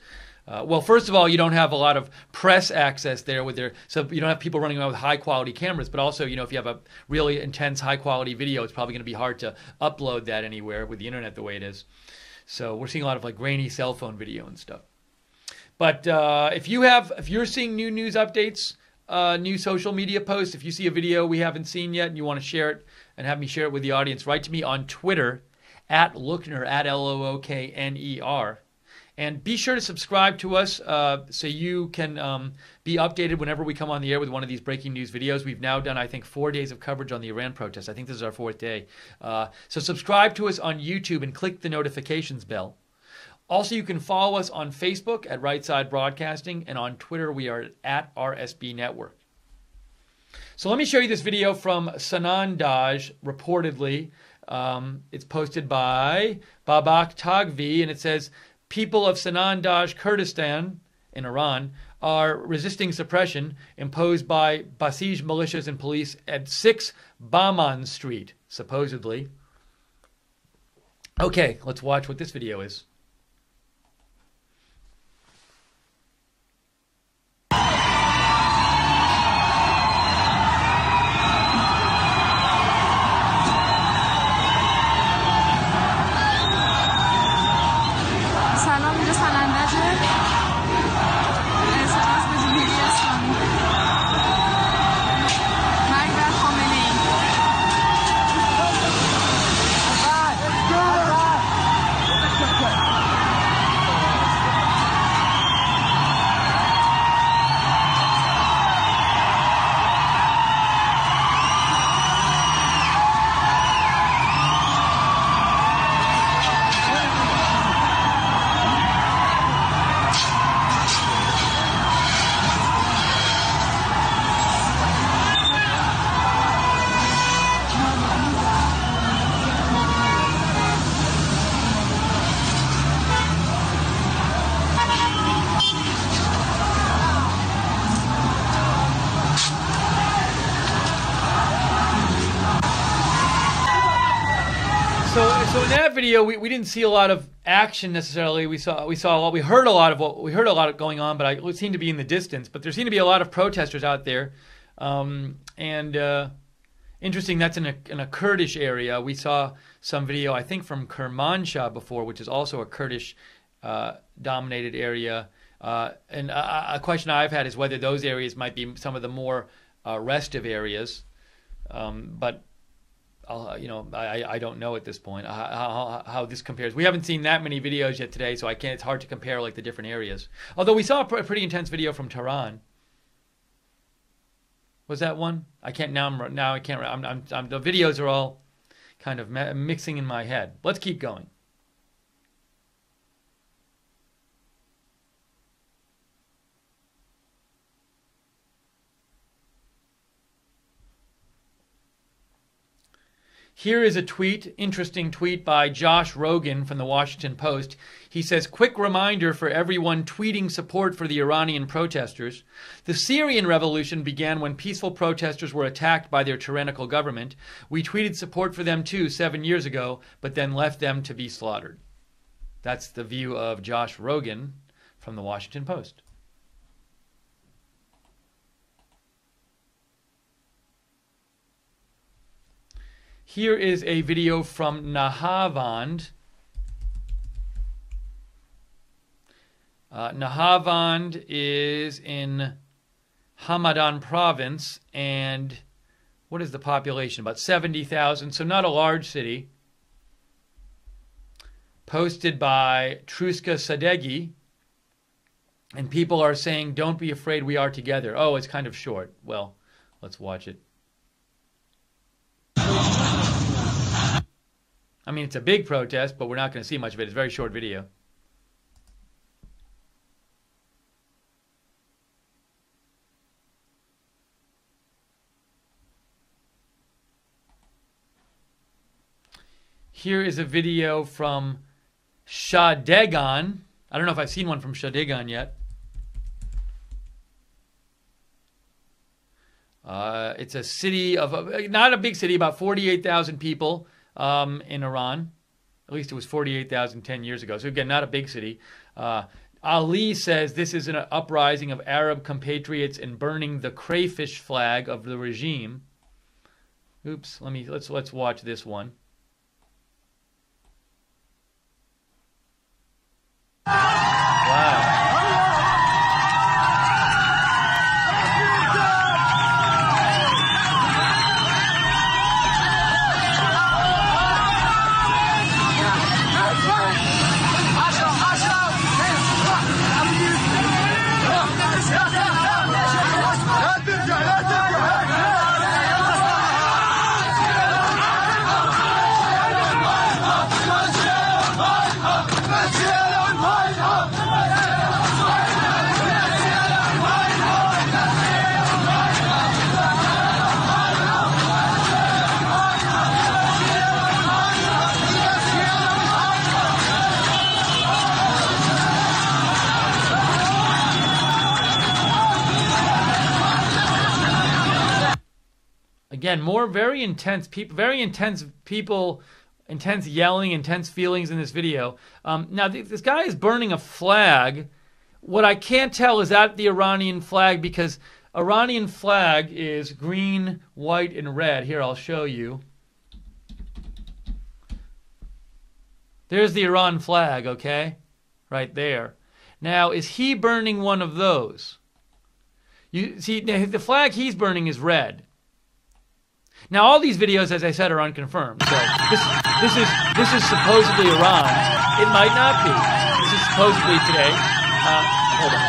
first of all, you don't have a lot of press access there so you don't have people running around with high quality cameras, but also, if you have a really intense high quality video, it's probably going to be hard to upload that anywhere with the internet the way it is. So we're seeing a lot of grainy cell phone video and stuff. But if you're seeing new news updates, new social media posts, if you see a video we haven't seen yet and you want to share it and have me share it with the audience, write to me on Twitter at Lookner, at Lookner. And be sure to subscribe to us so you can be updated whenever we come on the air with one of these breaking news videos. We've now done, I think, 4 days of coverage on the Iran protests. I think this is our 4th day. So subscribe to us on YouTube and click the notifications bell. Also, you can follow us on Facebook at Right Side Broadcasting, and on Twitter we are at RSB Network. So let me show you this video from Sanandaj, reportedly. It's posted by Babak Tagvi, and it says, people of Sanandaj, Kurdistan in Iran are resisting suppression imposed by Basij militias and police at 6 Bahman Street, supposedly. Okay, let's watch what this video is. So in that video, we didn't see a lot of action necessarily. We heard a lot going on, but it seemed to be in the distance. But there seemed to be a lot of protesters out there, interesting. That's in a Kurdish area. We saw some video, I think, from Kermanshah before, which is also a Kurdish dominated area. And a question I've had is whether those areas might be some of the more restive areas, but. I don't know at this point how this compares. We haven't seen that many videos yet today, so it's hard to compare like the different areas. Although we saw a pretty intense video from Tehran. Was that one? I can't now. I can't. The videos are all kind of mixing in my head. Let's keep going. Here is a tweet, interesting tweet by Josh Rogan from the Washington Post. He says, quick reminder for everyone tweeting support for the Iranian protesters. The Syrian revolution began when peaceful protesters were attacked by their tyrannical government. We tweeted support for them too 7 years ago, but then left them to be slaughtered. That's the view of Josh Rogan from the Washington Post. Here is a video from Nahavand. Nahavand is in Hamadan province, and what is the population? About 70,000, so not a large city. Posted by Truska Sadeghi, and people are saying, don't be afraid, we are together. Oh, it's kind of short. Well, let's watch it. I mean, it's a big protest, but we're not going to see much of it. It's a very short video. Here is a video from Shahdegan. I don't know if I've seen one from Shahdegan yet. It's a city of, not a big city, about 48,000 people in Iran. At least it was 48,000 10 years ago. So again, not a big city. Ali says this is an uprising of Arab compatriots in burning the crayfish flag of the regime. Oops, let's watch this one. Wow. Again, more very intense people, intense yelling, intense feelings in this video. Now, this guy is burning a flag. What I can't tell is that the Iranian flag, because Iranian flag is green, white, and red. Here, I'll show you. There's the Iran flag, okay? Right there. Now, is he burning one of those? You see, the flag he's burning is red. Now, all these videos, as I said, are unconfirmed. So this is supposedly Iran. It might not be. This is supposedly today. Hold on.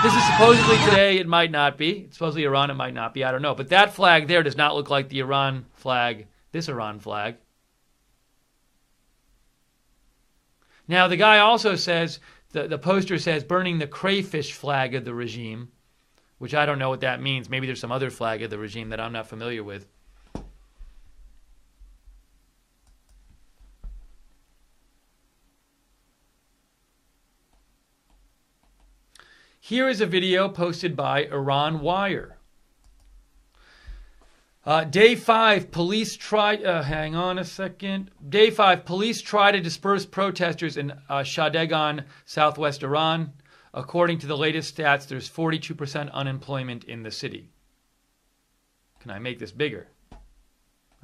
This is supposedly today. It might not be. It's supposedly Iran. It might not be. I don't know. But that flag there does not look like the Iran flag. This Iran flag. Now, the guy also says, the poster says, burning the crayfish flag of the regime, which I don't know what that means. Maybe there's some other flag of the regime that I'm not familiar with. Here is a video posted by Iran Wire. Day 5, police try. Hang on a second. Day 5, police try to disperse protesters in Shahdegan, southwest Iran. According to the latest stats, there's 42% unemployment in the city. Can I make this bigger?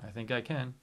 I think I can.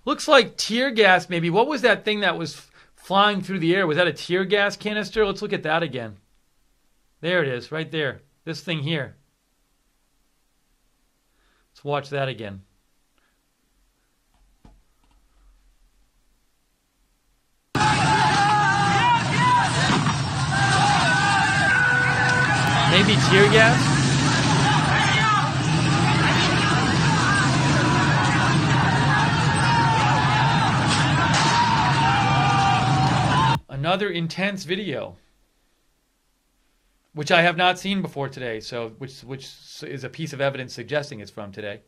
Looks like tear gas, maybe. What was that thing that was flying through the air? Was that a tear gas canister? Let's look at that again. There it is, right there. This thing here. Let's watch that again. Maybe tear gas? Another intense video, which I have not seen before today, so which is a piece of evidence suggesting it's from today.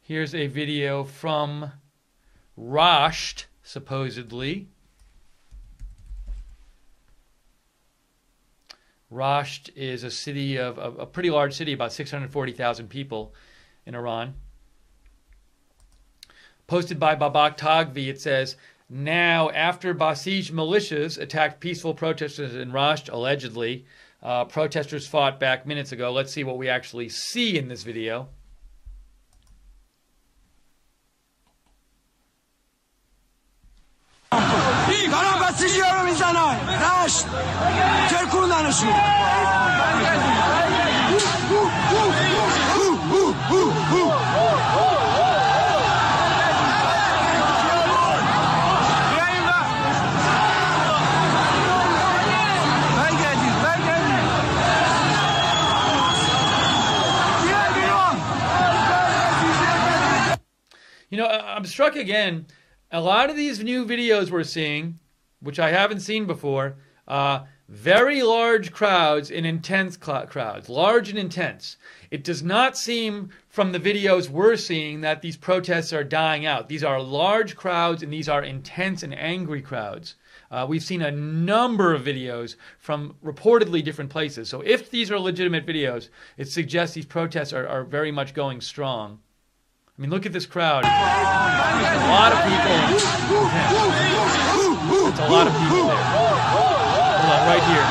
Here's a video from Rasht, supposedly. Rasht is a city of a pretty large city, about 640,000 people in Iran. Posted by Babak Tagvi, it says, now after Basij militias attacked peaceful protesters in Rasht, allegedly, protesters fought back minutes ago. Let's see what we actually see in this video. You know, I'm struck again. A lot of these new videos we're seeing, which I haven't seen before, very large crowds and intense crowds, large and intense. It does not seem from the videos we're seeing that these protests are dying out. These are large crowds and these are intense and angry crowds. We've seen a number of videos from reportedly different places. So if these are legitimate videos, it suggests these protests are very much going strong. I mean, look at this crowd. There's a lot of people. There's a lot of people there. Hold on, right here.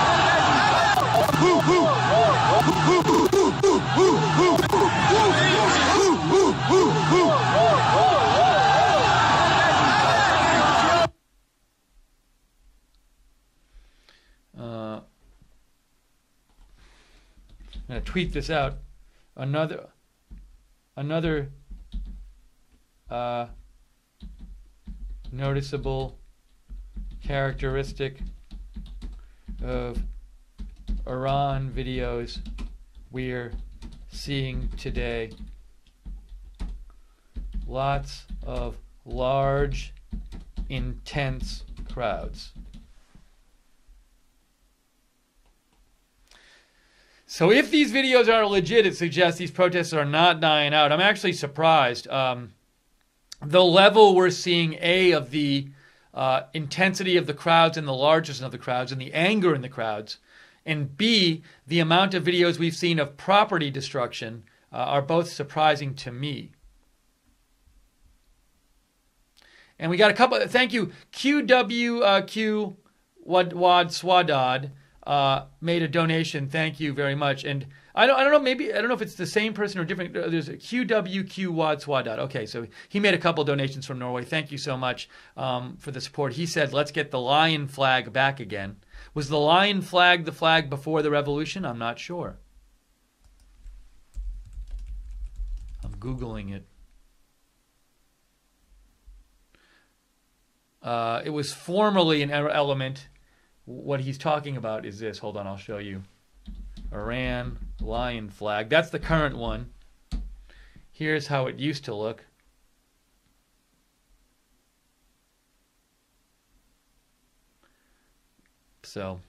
going to tweet this out. Another noticeable characteristic of Iran videos we're seeing today. Lots of large, intense crowds. So if these videos are legit, it suggests these protests are not dying out. I'm actually surprised. The level we're seeing, A, of the intensity of the crowds and the largest of the crowds and the anger in the crowds, and B, the amount of videos we've seen of property destruction are both surprising to me. And we got a couple. Thank you, QWQ Wad Swadad made a donation. Thank you very much. And I don't know. Maybe I don't know if it's the same person or different. There's a QWQ Wad Swadad. Okay, so he made a couple donations from Norway. Thank you so much for the support. He said, "Let's get the lion flag back again." Was the lion flag the flag before the revolution? I'm not sure. I'm Googling it. It was formerly an element. What he's talking about is this. Hold on, I'll show you. Iran lion flag. That's the current one. Here's how it used to look. So,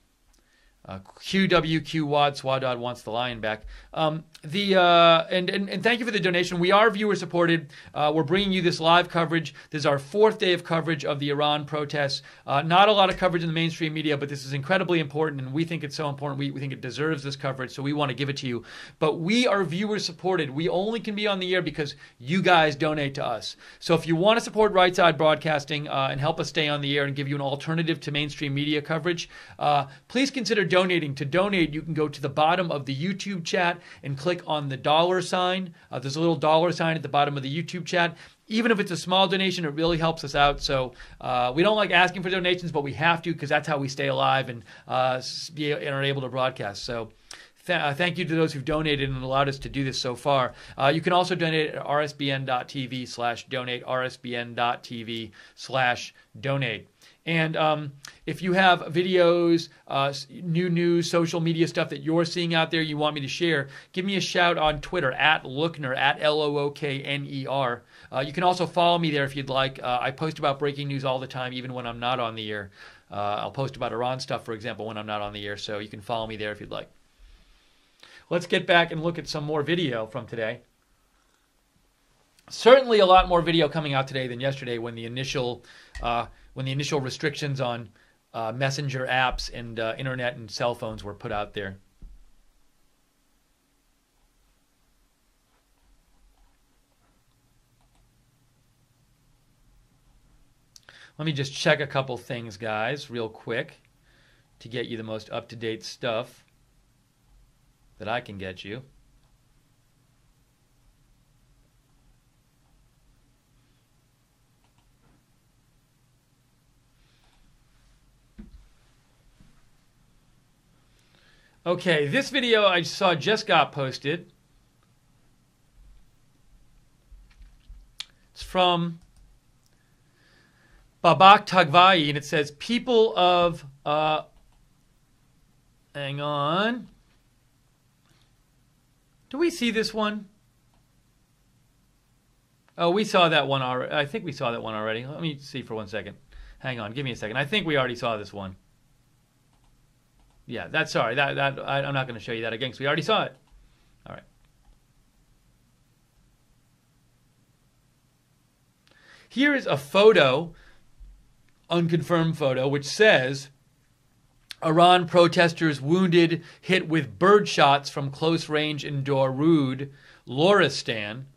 QWQ Wad Swadad wants the lion back. And thank you for the donation. We are viewer supported. We're bringing you this live coverage. This is our 4th day of coverage of the Iran protests. Not a lot of coverage in the mainstream media, but this is incredibly important, and we think it's so important. We think it deserves this coverage, so we want to give it to you. But we are viewer supported. We only can be on the air because you guys donate to us. So if you want to support Right Side Broadcasting and help us stay on the air and give you an alternative to mainstream media coverage, please consider donating. To donate, you can go to the bottom of the YouTube chat and click on the $sign. There's a little $sign at the bottom of the YouTube chat. Even if it's a small donation, it really helps us out. So we don't like asking for donations, but we have to because that's how we stay alive and are able to broadcast. So thank you to those who've donated and allowed us to do this so far. You can also donate at rsbn.tv/donate, rsbn.tv/donate. And if you have videos, new news, social media stuff that you're seeing out there you want me to share, give me a shout on Twitter at Lookner, at Lookner. You can also follow me there if you'd like. I post about breaking news all the time, even when I'm not on the air. I'll post about Iran stuff, for example, when I'm not on the air, so you can follow me there if you'd like. Let's get back and look at some more video from today. Certainly a lot more video coming out today than yesterday when the initial restrictions on messenger apps and internet and cell phones were put out there. Let me just check a couple things, guys, real quick to get you the most up-to-date stuff that I can get you. Okay, this video I saw just got posted. It's from Babak Tagvai, and it says, people of, hang on. Do we see this one? Oh, we saw that one already. I think we saw that one already. Let me see for 1 second. Hang on, give me a second. I think we already saw this one. Yeah, that's sorry. I'm not going to show you that again because we already saw it. All right. Here is a photo, unconfirmed photo, which says Iran protesters wounded, hit with bird shots from close range in Dorud, Loristan.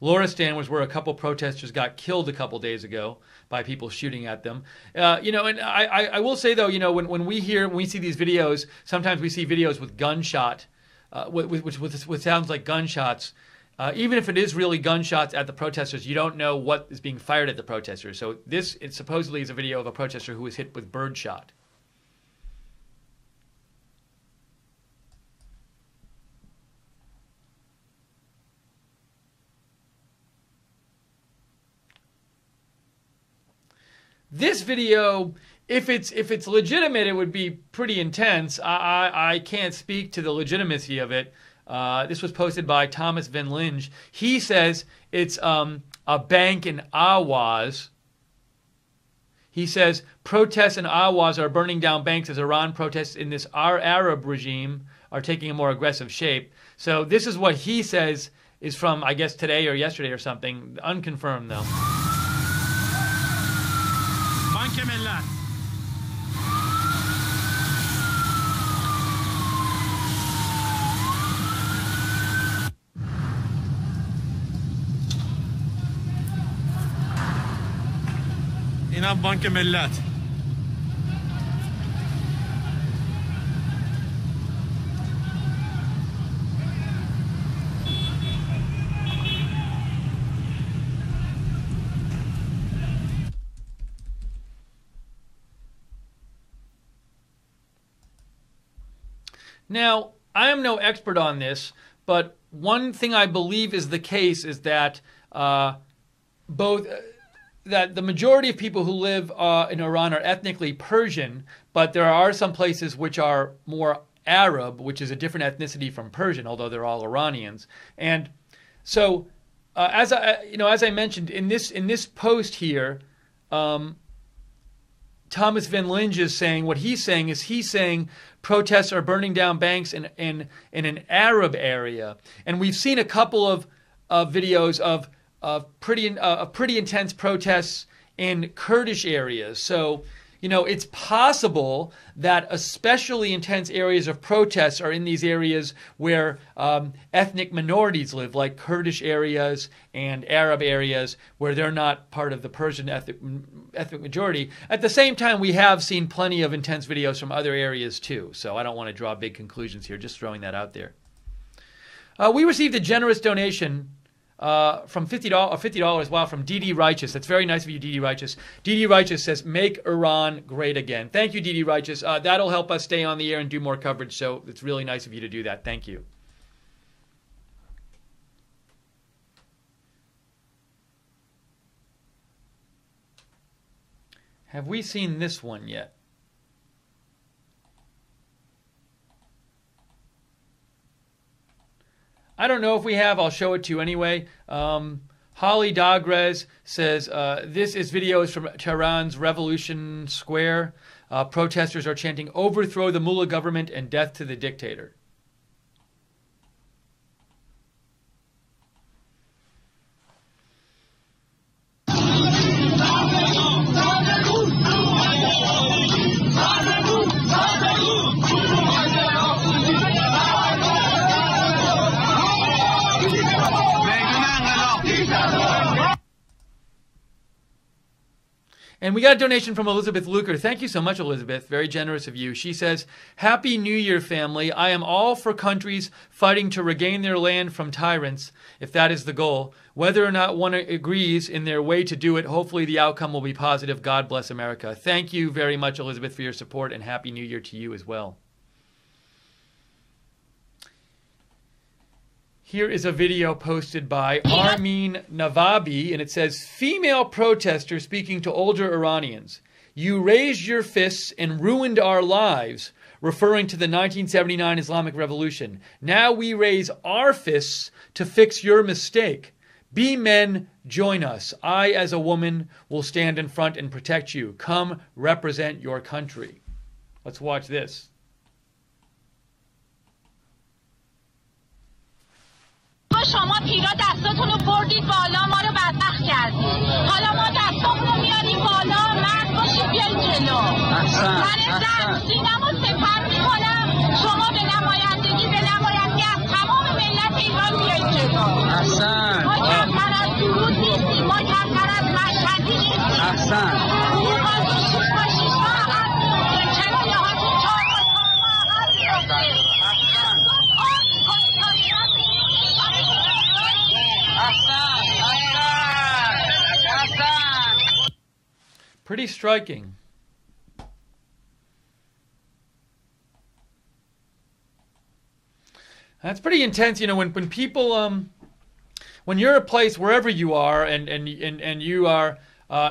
Loristan was where a couple protesters got killed a couple days ago by people shooting at them. And I will say, though, when we see these videos, sometimes we see videos with gunshot, which sounds like gunshots. Even if it is really gunshots at the protesters, you don't know what is being fired at the protesters. So it supposedly is a video of a protester who was hit with birdshot. this video, if it's legitimate, it would be pretty intense. I can't speak to the legitimacy of it. This was posted by Thomas Van Linge. He says it's a bank in Outage. He says protests in Outage are burning down banks as Iran protests in this Arab regime are taking a more aggressive shape. So this is what he says is from, I guess, today or yesterday or something. Unconfirmed, though. بانک ملت اینم بانک ملت Now, I am no expert on this, but one thing I believe is the case is that that the majority of people who live in Iran are ethnically Persian, but there are some places which are more Arab, which is a different ethnicity from Persian, although they're all Iranians. And so, as I mentioned in this post here, Thomas Van Linge is saying what he's saying protests are burning down banks in an Arab area, and we've seen a couple of videos of pretty intense protests in Kurdish areas. So, it's possible that especially intense areas of protests are in these areas where ethnic minorities live, like Kurdish areas and Arab areas where they're not part of the Persian ethnic majority. At the same time, we have seen plenty of intense videos from other areas too. So I don't want to draw big conclusions here, just throwing that out there. We received a generous donation from $50, wow, from DD Righteous. That's very nice of you, DD Righteous. DD Righteous says, make Iran great again. Thank you, DD Righteous. That'll help us stay on the air and do more coverage, so it's really nice of you to do that. Thank you. Have we seen this one yet? I don't know if we have. I'll show it to you anyway. Holly Dagres says, this is videos from Tehran's Revolution Square. Protesters are chanting, overthrow the mullah government and death to the dictator. And we got a donation from Elizabeth Luker. Thank you so much, Elizabeth. Very generous of you. She says, Happy New Year, family. I am all for countries fighting to regain their land from tyrants, if that is the goal. Whether or not one agrees in their way to do it, hopefully the outcome will be positive. God bless America. Thank you very much, Elizabeth, for your support, and Happy New Year to you as well. Here is a video posted by Armin Navabi, and it says, female protester speaking to older Iranians. You raised your fists and ruined our lives, referring to the 1979 Islamic Revolution. Now we raise our fists to fix your mistake. Be men, join us. I, as a woman, will stand in front and protect you. Come represent your country. Let's watch this. شما پیرا دستاتون رو بردید بالا ما رو بدبخت کردید حالا ما دستامون رو میاریم بالا مرد باشید بیایید جلو من زن سینم رو سپر میکنم شما به نمایندگی از تمام ملت ایران بیایید جلو ما کمتر از درود نیستیم ما کمتر از مشهدی نیستیم Pretty striking. That's pretty intense, when people when you're a place wherever you are and you are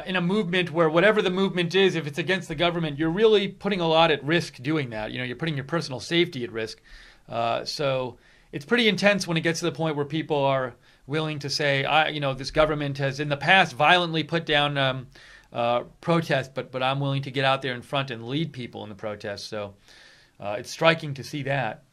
in a movement where whatever the movement is, if it's against the government, you're really putting a lot at risk doing that. You're putting your personal safety at risk. So it's pretty intense when it gets to the point where people are willing to say, this government has in the past violently put down protests, but I'm willing to get out there in front and lead people in the protests. So it's striking to see that.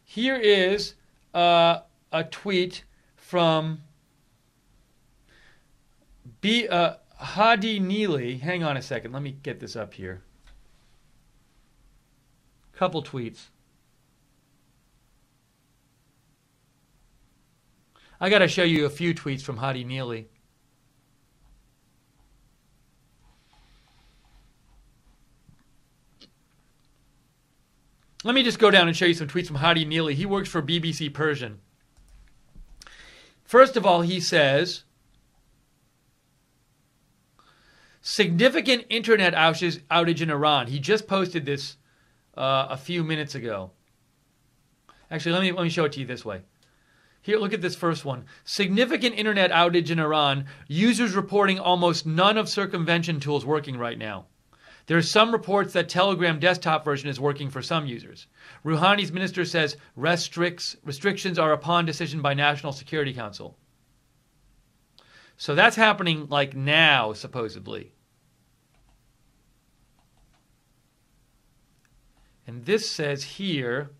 Here is a tweet from Hadi Neely. Hang on a second. Let me get this up here. Couple tweets. I got to show you a few tweets from Hadi Neely. Let me just go down and show you some tweets from Hadi Neely. He works for BBC Persian. First of all, he says, significant internet outage in Iran. He just posted this a few minutes ago. Actually, let me show it to you this way. Here, look at this first one. Significant internet outage in Iran. Users reporting almost none of circumvention tools working right now. There are some reports that Telegram desktop version is working for some users. Rouhani's minister says restrictions are upon decision by National Security Council. So that's happening like now, supposedly. And this says here,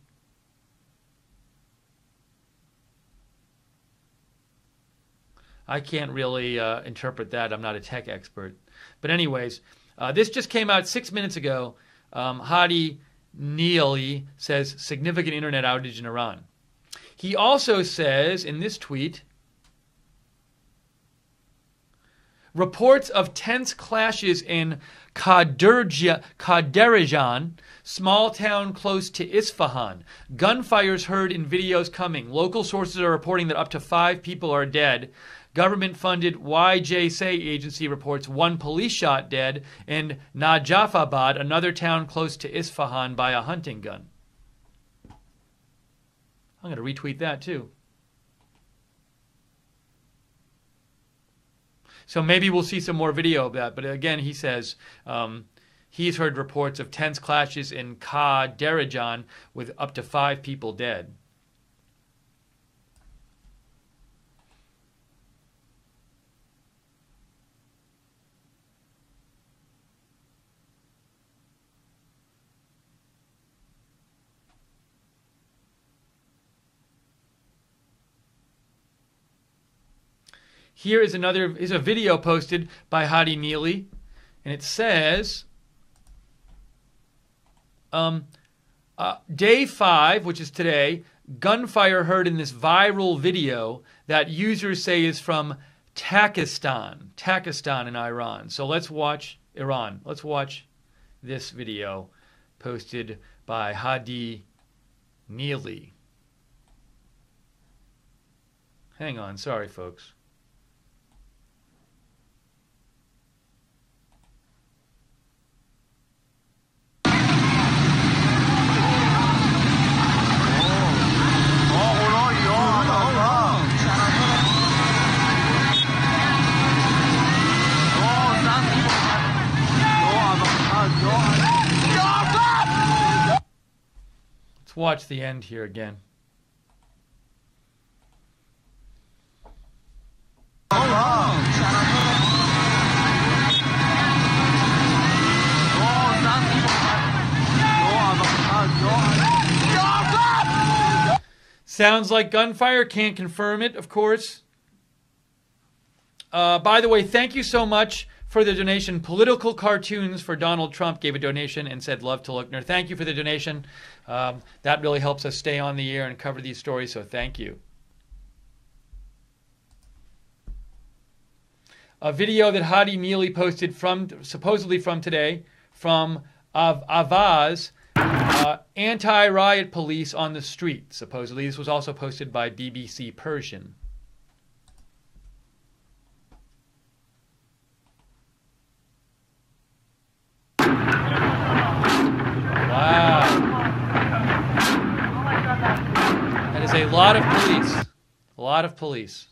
I can't really interpret that. I'm not a tech expert. But anyways, this just came out 6 minutes ago. Hadi Neely says significant internet outage in Iran. He also says in this tweet, reports of tense clashes in Kaderijan, small town close to Isfahan. Gunfires heard in videos coming. Local sources are reporting that up to 5 people are dead. Government-funded YJSA agency reports 1 police shot dead in Najafabad, another town close to Isfahan, by a hunting gun. I'm going to retweet that too. So maybe we'll see some more video of that. But again, he says he's heard reports of tense clashes in Kaderijan with up to 5 people dead. Here is a video posted by Hadi Neely, and it says, day 5, which is today, gunfire heard in this viral video that users say is from Takistan in Iran. So let's watch Iran. Let's watch this video posted by Hadi Neely. Hang on, sorry folks. Let's watch the end here again. Sounds like gunfire. Can't confirm it, of course. By the way, thank you so much for the donation. Political Cartoons for Donald Trump gave a donation and said love to Lookner. Thank you for the donation. That really helps us stay on the air and cover these stories, so thank you. A video that Hadi Neely posted supposedly from today, from Avaz, Anti-riot police on the street. Supposedly, this was also posted by BBC Persian. Wow. That is a lot of police. A lot of police.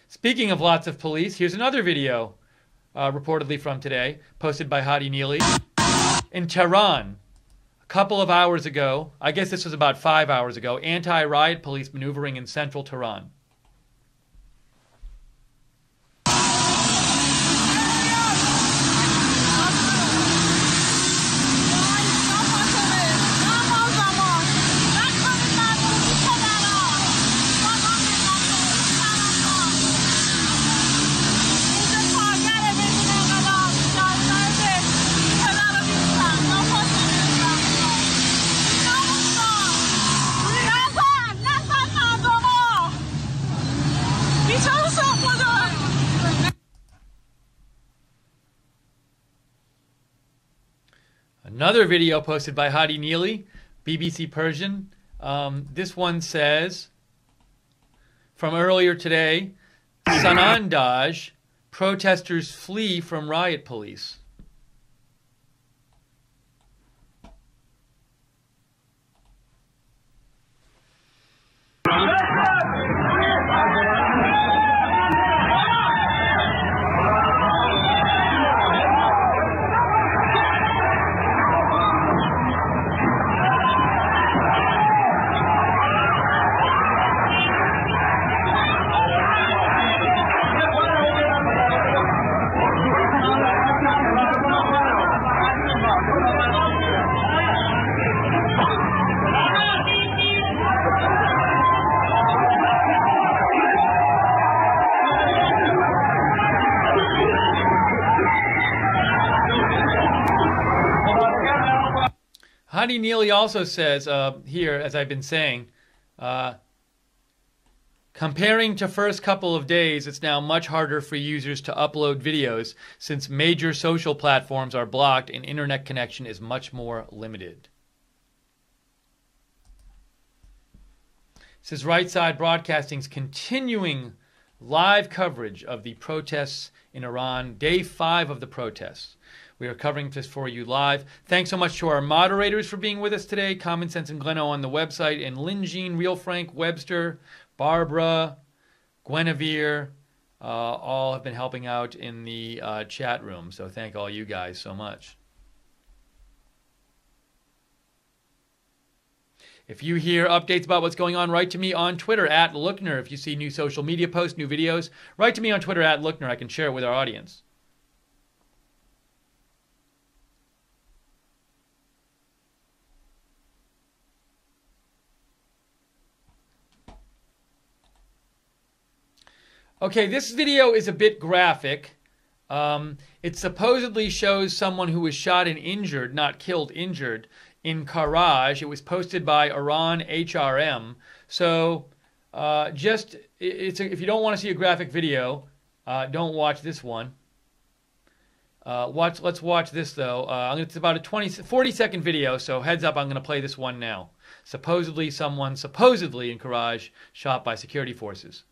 Speaking of lots of police, here's another video, reportedly from today, posted by Hadi Neely. In Tehran, a couple of hours ago, I guess this was about 5 hours ago, anti-riot police maneuvering in central Tehran. Another video posted by Hadi Neely, BBC Persian. This one says, from earlier today, Sanandaj, protesters flee from riot police. Hadi Neely also says here, as I've been saying, comparing to first couple of days, it's now much harder for users to upload videos since major social platforms are blocked and internet connection is much more limited. This is Right Side Broadcasting's continuing live coverage of the protests in Iran, day 5 of the protests. We are covering this for you live. Thanks so much to our moderators for being with us today. Common Sense and Gleno on the website, and Lynn Jean, Real Frank, Webster, Barbara, Guinevere, all have been helping out in the chat room. So thank all you guys so much. If you hear updates about what's going on, write to me on Twitter at Lookner. If you see new social media posts, new videos, write to me on Twitter at Lookner. I can share it with our audience. Okay, this video is a bit graphic. It supposedly shows someone who was shot and injured, not killed, injured, in Karaj. It was posted by Iran HRM. So if you don't want to see a graphic video, don't watch this one. Let's watch this, though. It's about a 40-second video, so heads up, I'm going to play this one now. Supposedly someone, supposedly in Karaj, shot by security forces.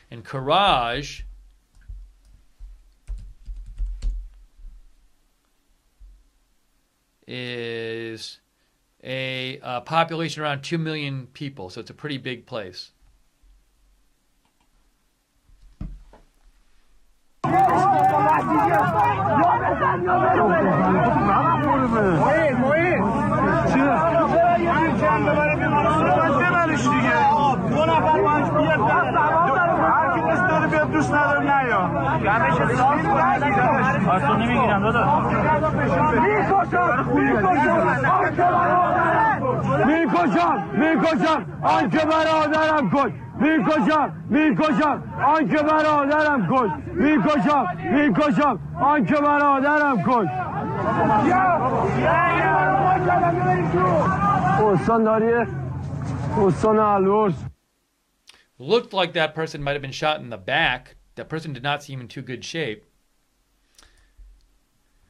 And Karaj is a population around 2 million people, so it's a pretty big place. میکشم آنکه برادرم کش میکشم آنکه برادرم کش میکشم آنکه برادرم کش استان داریه استان الورس. Looked like that person might have been shot in the back. that person did not seem in too good shape.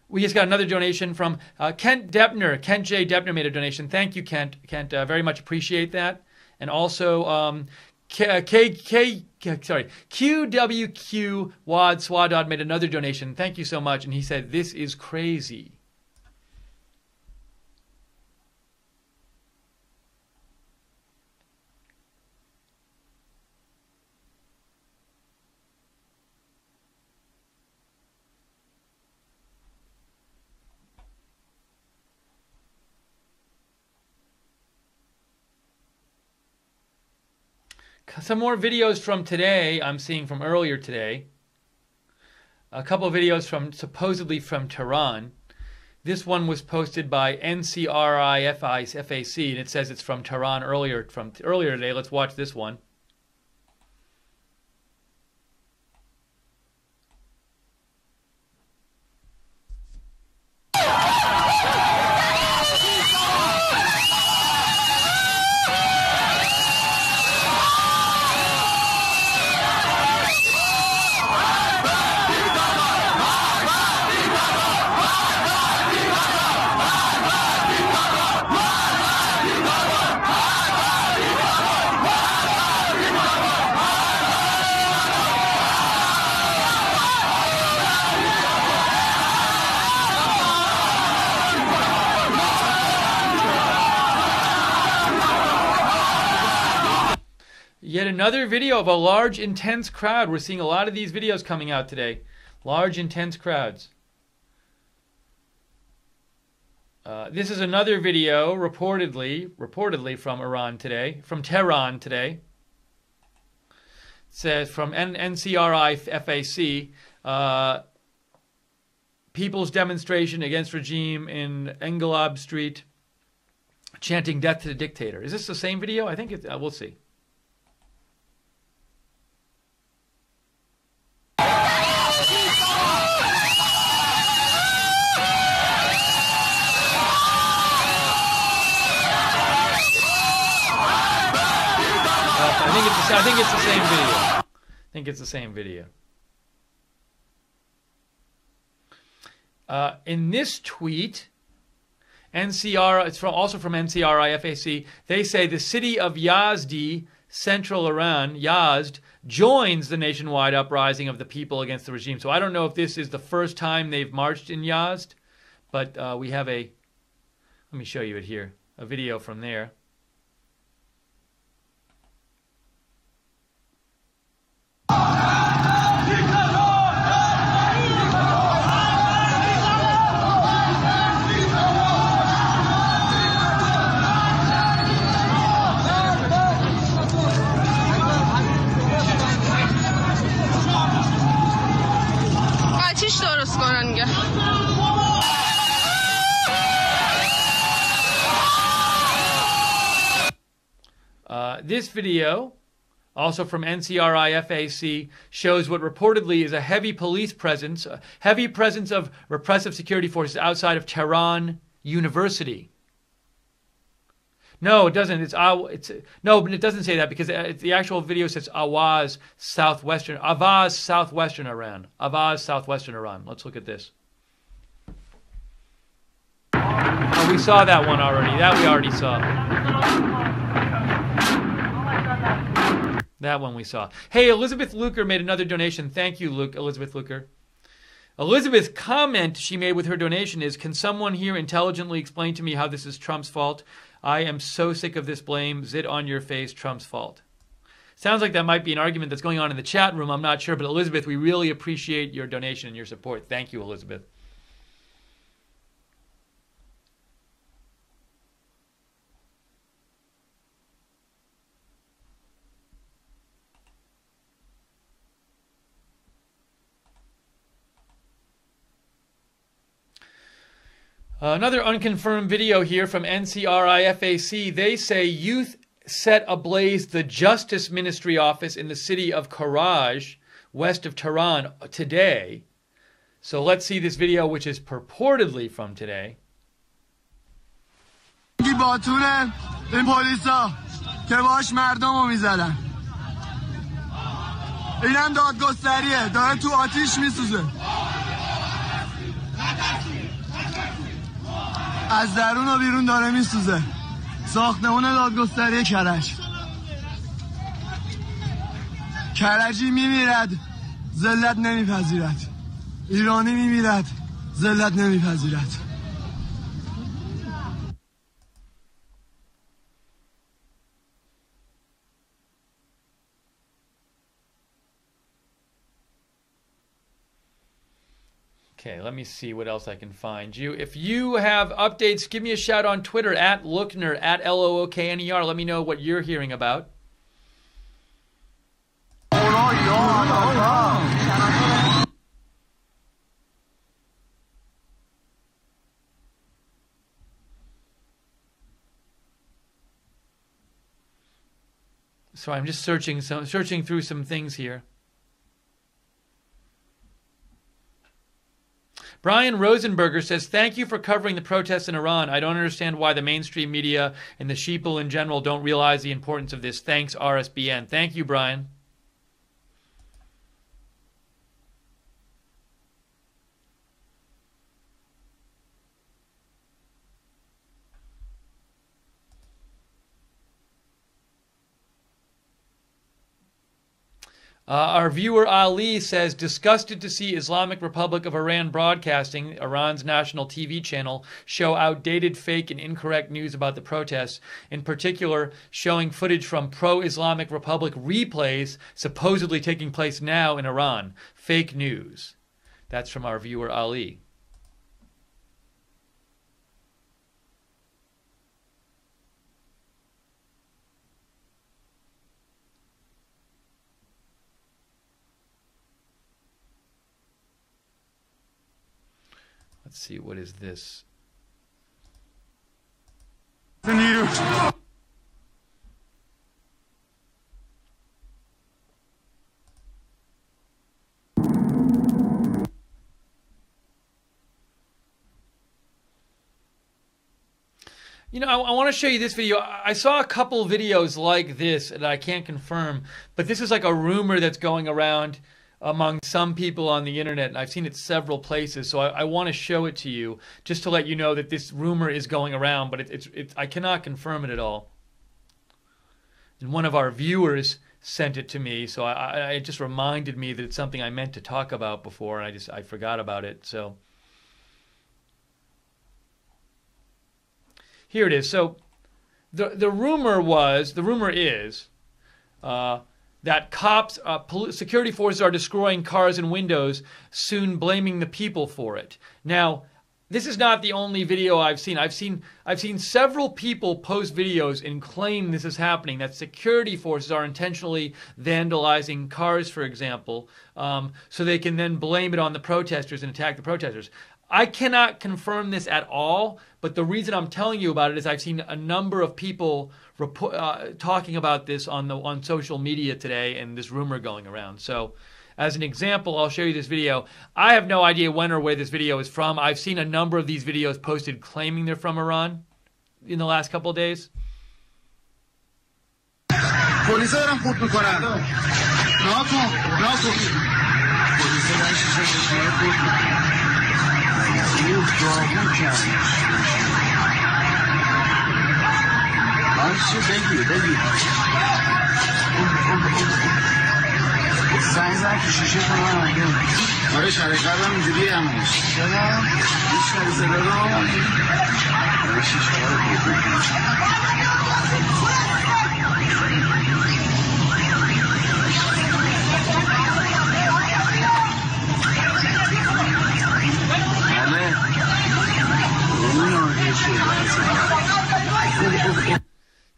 We just got another donation from Kent Deppner. Kent J. Deppner made a donation. Thank you, Kent. Kent, very much appreciate that. And also QWQ Wad Swadod made another donation. Thank you so much. And he said, "This is crazy." Some more videos from today, I'm seeing from earlier today. A couple of videos from supposedly from Tehran. This one was posted by NCRI-FAC, and it says it's from Tehran earlier today. Let's watch this one. Yet another video of a large, intense crowd. We're seeing a lot of these videos coming out today. Large, intense crowds. This is another video reportedly from Iran today, from Tehran today. It says from NCRI-FAC, people's demonstration against regime in Engelab Street, chanting "Death to the Dictator." Is this the same video? I think it's. We'll see. I think it's the same video. I think it's the same video. In this tweet, it's also from NCRI-FAC, they say the city of Yazdi, central Iran, Yazd, joins the nationwide uprising of the people against the regime. So I don't know if this is the first time they've marched in Yazd, but we have let me show you it here, a video from there. This video, also from NCRI-FAC, shows what reportedly is a heavy police presence, a heavy presence of repressive security forces outside of Tehran University. No, it doesn't. No, but it doesn't say that because the actual video says Awaz, southwestern Iran. Awaz, southwestern Iran. Let's look at this. Oh, we saw that one already. That we already saw. That one we saw. Hey, Elizabeth Luker made another donation. Thank you, Elizabeth Luker. Elizabeth's comment she made with her donation is, "Can someone here intelligently explain to me how this is Trump's fault? I am so sick of this blame. Zit on your face, Trump's fault." Sounds like that might be an argument that's going on in the chat room. I'm not sure. But Elizabeth, we really appreciate your donation and your support. Thank you, Elizabeth. Another unconfirmed video here from NCRI-FAC. They say youth set ablaze the Justice Ministry office in the city of Karaj, west of Tehran, today. So let's see this video, which is purportedly from today. اینم دادگستریه داره تو آتیش میسوزه از درون و بیرون داره میسوزه ساختمون دادگستری کرجی میمیرد ذلت نمیپذیرد ایرانی میمیرد ذلت نمیپذیرد Okay, let me see what else I can find you. If you have updates, give me a shout on Twitter at Lookner, at Lookner. Let me know what you're hearing about. So I'm just searching through some things here. Brian Rosenberger says, thank you for covering the protests in Iran. I don't understand why the mainstream media and the sheeple in general don't realize the importance of this. Thanks, RSBN. Thank you, Brian. Our viewer Ali says, disgusted to see Islamic Republic of Iran Broadcasting, Iran's national TV channel, show outdated, fake, and incorrect news about the protests, in particular showing footage from pro-Islamic Republic replays supposedly taking place now in Iran. Fake news. That's from our viewer Ali. Let's see, what is this? You know, I want to show you this video. I saw a couple videos like this that I can't confirm, but this is like a rumor that's going around among some people on the internet, and I've seen it several places, so I want to show it to you just to let you know that this rumor is going around, but I cannot confirm it at all. And one of our viewers sent it to me, so it just reminded me that it's something I meant to talk about before, and I forgot about it. So here it is. So the rumor is that cops, security forces are destroying cars and windows, soon blaming the people for it. Now, this is not the only video I've seen. I've seen several people post videos and claim this is happening, that security forces are intentionally vandalizing cars, for example, so they can then blame it on the protesters and attack the protesters. I cannot confirm this at all, but the reason I'm telling you about it is I've seen a number of people talking about this on social media today, and this rumor going around. So, as an example, I'll show you this video. I have no idea when or where this video is from. I've seen a number of these videos posted claiming they're from Iran in the last couple of days.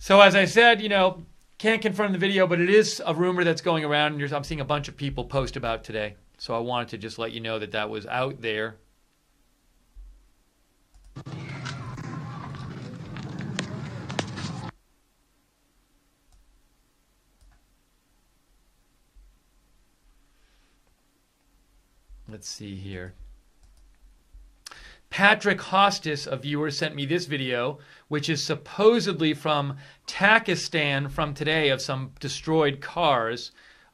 So as I said, you know, can't confirm the video, but it is a rumor that's going around, and I'm seeing a bunch of people post about today. So I wanted to just let you know that that was out there. Let's see here. Patrick Hostis, a viewer, sent me this video, which is supposedly from Pakistan from today, of some destroyed cars.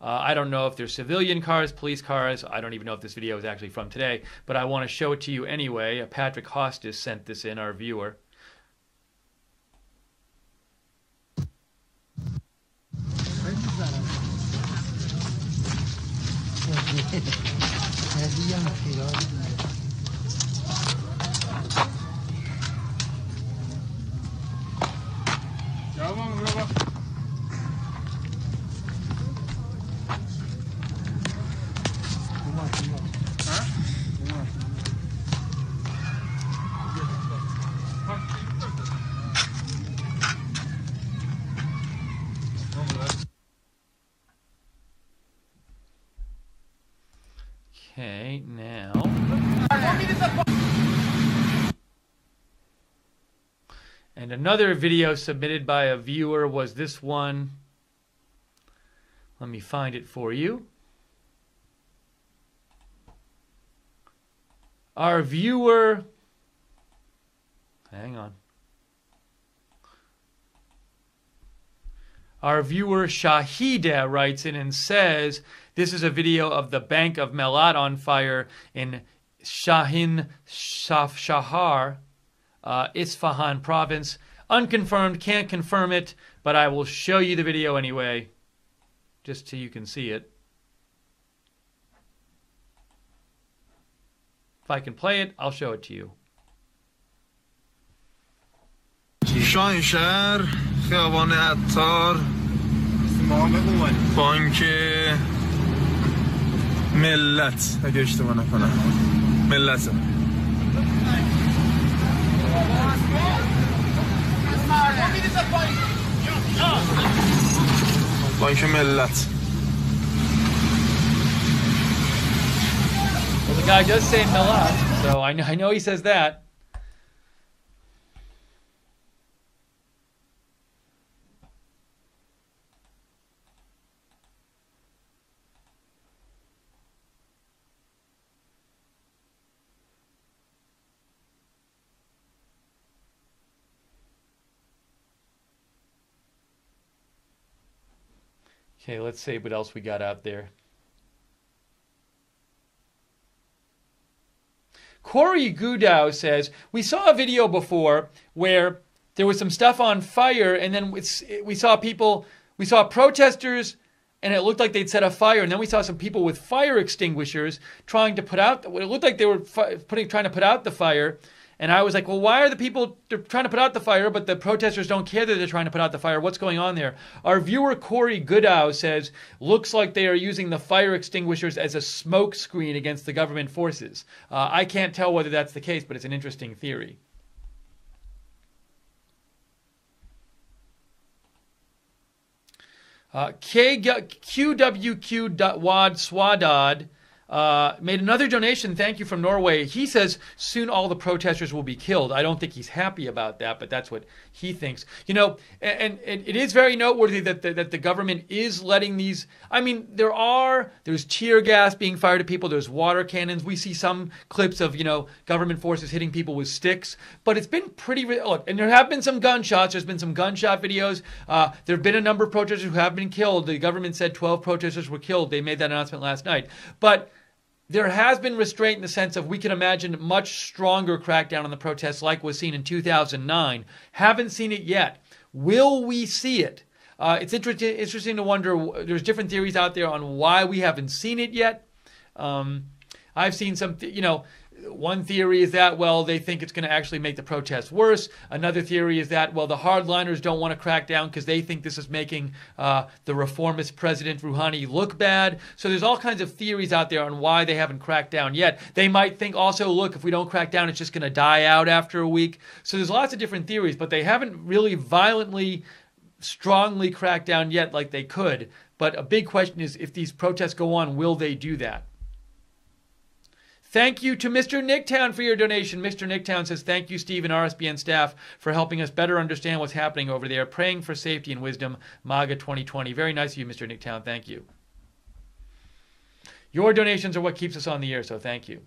I don't know if they're civilian cars, police cars. I don't even know if this video is actually from today, but I want to show it to you anyway. Patrick Hostis sent this in, our viewer. Okay, now. And another video submitted by a viewer was this one. Let me find it for you. Our viewer, hang on. Our viewer Shahida writes in and says, this is a video of the Bank of Melat on fire in Shahin Shahar, Isfahan province. Unconfirmed, can't confirm it, but I will show you the video anyway, just so you can see it. If I can play it, I'll show it to you. شاهین شهر خیابان عطار بانک ملت اگه اشتباه نکنم ملت بانک ملت. Well, the guy does say Melat, so I know he says that. Okay, let's see what else we got out there. Corey Goudow says, we saw a video before where there was some stuff on fire, and then we saw protesters, and it looked like they'd set a fire, and then we saw some people with fire extinguishers trying to put out, it looked like they were trying to put out the fire. And I was like, well, why are the people trying to put out the fire, but the protesters don't care that they're trying to put out the fire? What's going on there? Our viewer, Corey Goodow, says, looks like they are using the fire extinguishers as a smoke screen against the government forces. I can't tell whether that's the case, but it's an interesting theory. QWQ.Wad Swadad made another donation. Thank you, from Norway. He says soon all the protesters will be killed. I don't think he's happy about that, but that's what he thinks. You know, and it is very noteworthy that the government is letting these. I mean, there's tear gas being fired at people. There's water cannons. We see some clips of government forces hitting people with sticks. But it's been pretty. Look, and there have been some gunshots. There's been some gunshot videos. There have been a number of protesters who have been killed. The government said 12 protesters were killed. They made that announcement last night. But there has been restraint in the sense of we can imagine much stronger crackdown on the protests like was seen in 2009. Haven't seen it yet. Will we see it? It's interesting to wonder. There's different theories out there on why we haven't seen it yet. I've seen some, one theory is that, well, they think it's going to actually make the protests worse. Another theory is that, well, the hardliners don't want to crack down because they think this is making the reformist President Rouhani look bad. So there's all kinds of theories out there on why they haven't cracked down yet. They might think also, look, if we don't crack down, it's just going to die out after a week. So there's lots of different theories, but they haven't really violently, strongly cracked down yet like they could. But a big question is, if these protests go on, will they do that? Thank you to Mr. Nicktown for your donation. Mr. Nicktown says, thank you, Steve and RSBN staff, for helping us better understand what's happening over there. Praying for safety and wisdom. MAGA 2020. Very nice of you, Mr. Nicktown. Thank you. Your donations are what keeps us on the air, so thank you.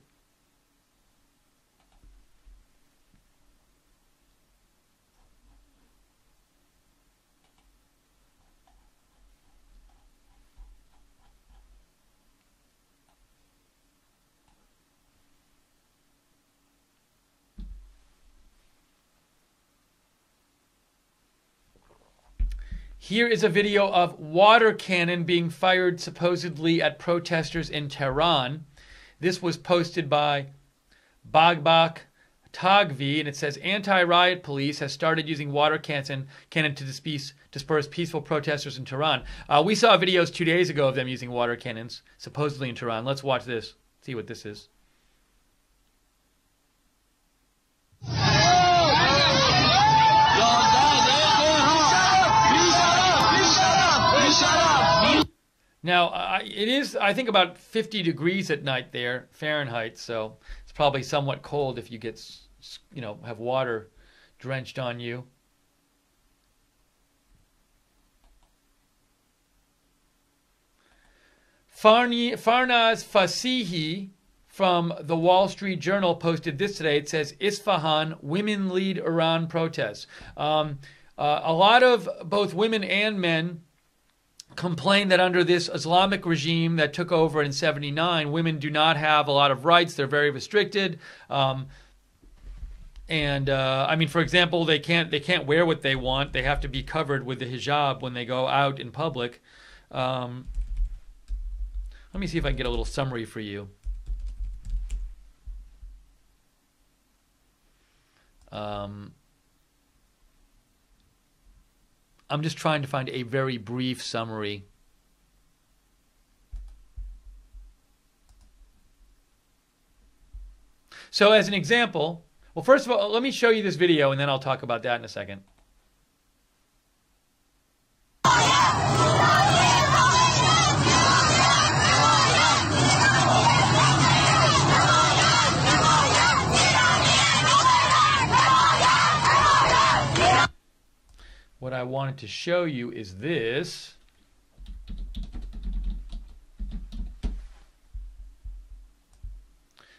Here is a video of water cannon being fired supposedly at protesters in Tehran. This was posted by Bagbak Tagvi, and it says anti-riot police has started using water cannon to disperse peaceful protesters in Tehran. We saw videos 2 days ago of them using water cannons, supposedly in Tehran. Let's watch this, see what this is. Now, it is, I think, about 50 degrees at night there, Fahrenheit, so it's probably somewhat cold if you get, have water drenched on you. Farnaz Fasihi from the Wall Street Journal posted this today. It says, Isfahan, women lead Iran protests. A lot of both women and men complain that under this Islamic regime that took over in '79, women do not have a lot of rights. They're very restricted. I mean, for example, they can't wear what they want. They have to be covered with the hijab when they go out in public. Let me see if I can get a little summary for you. I'm just trying to find a very brief summary. So as an example, well, first of all, let me show you this video and then I'll talk about that in a second. What I wanted to show you is this.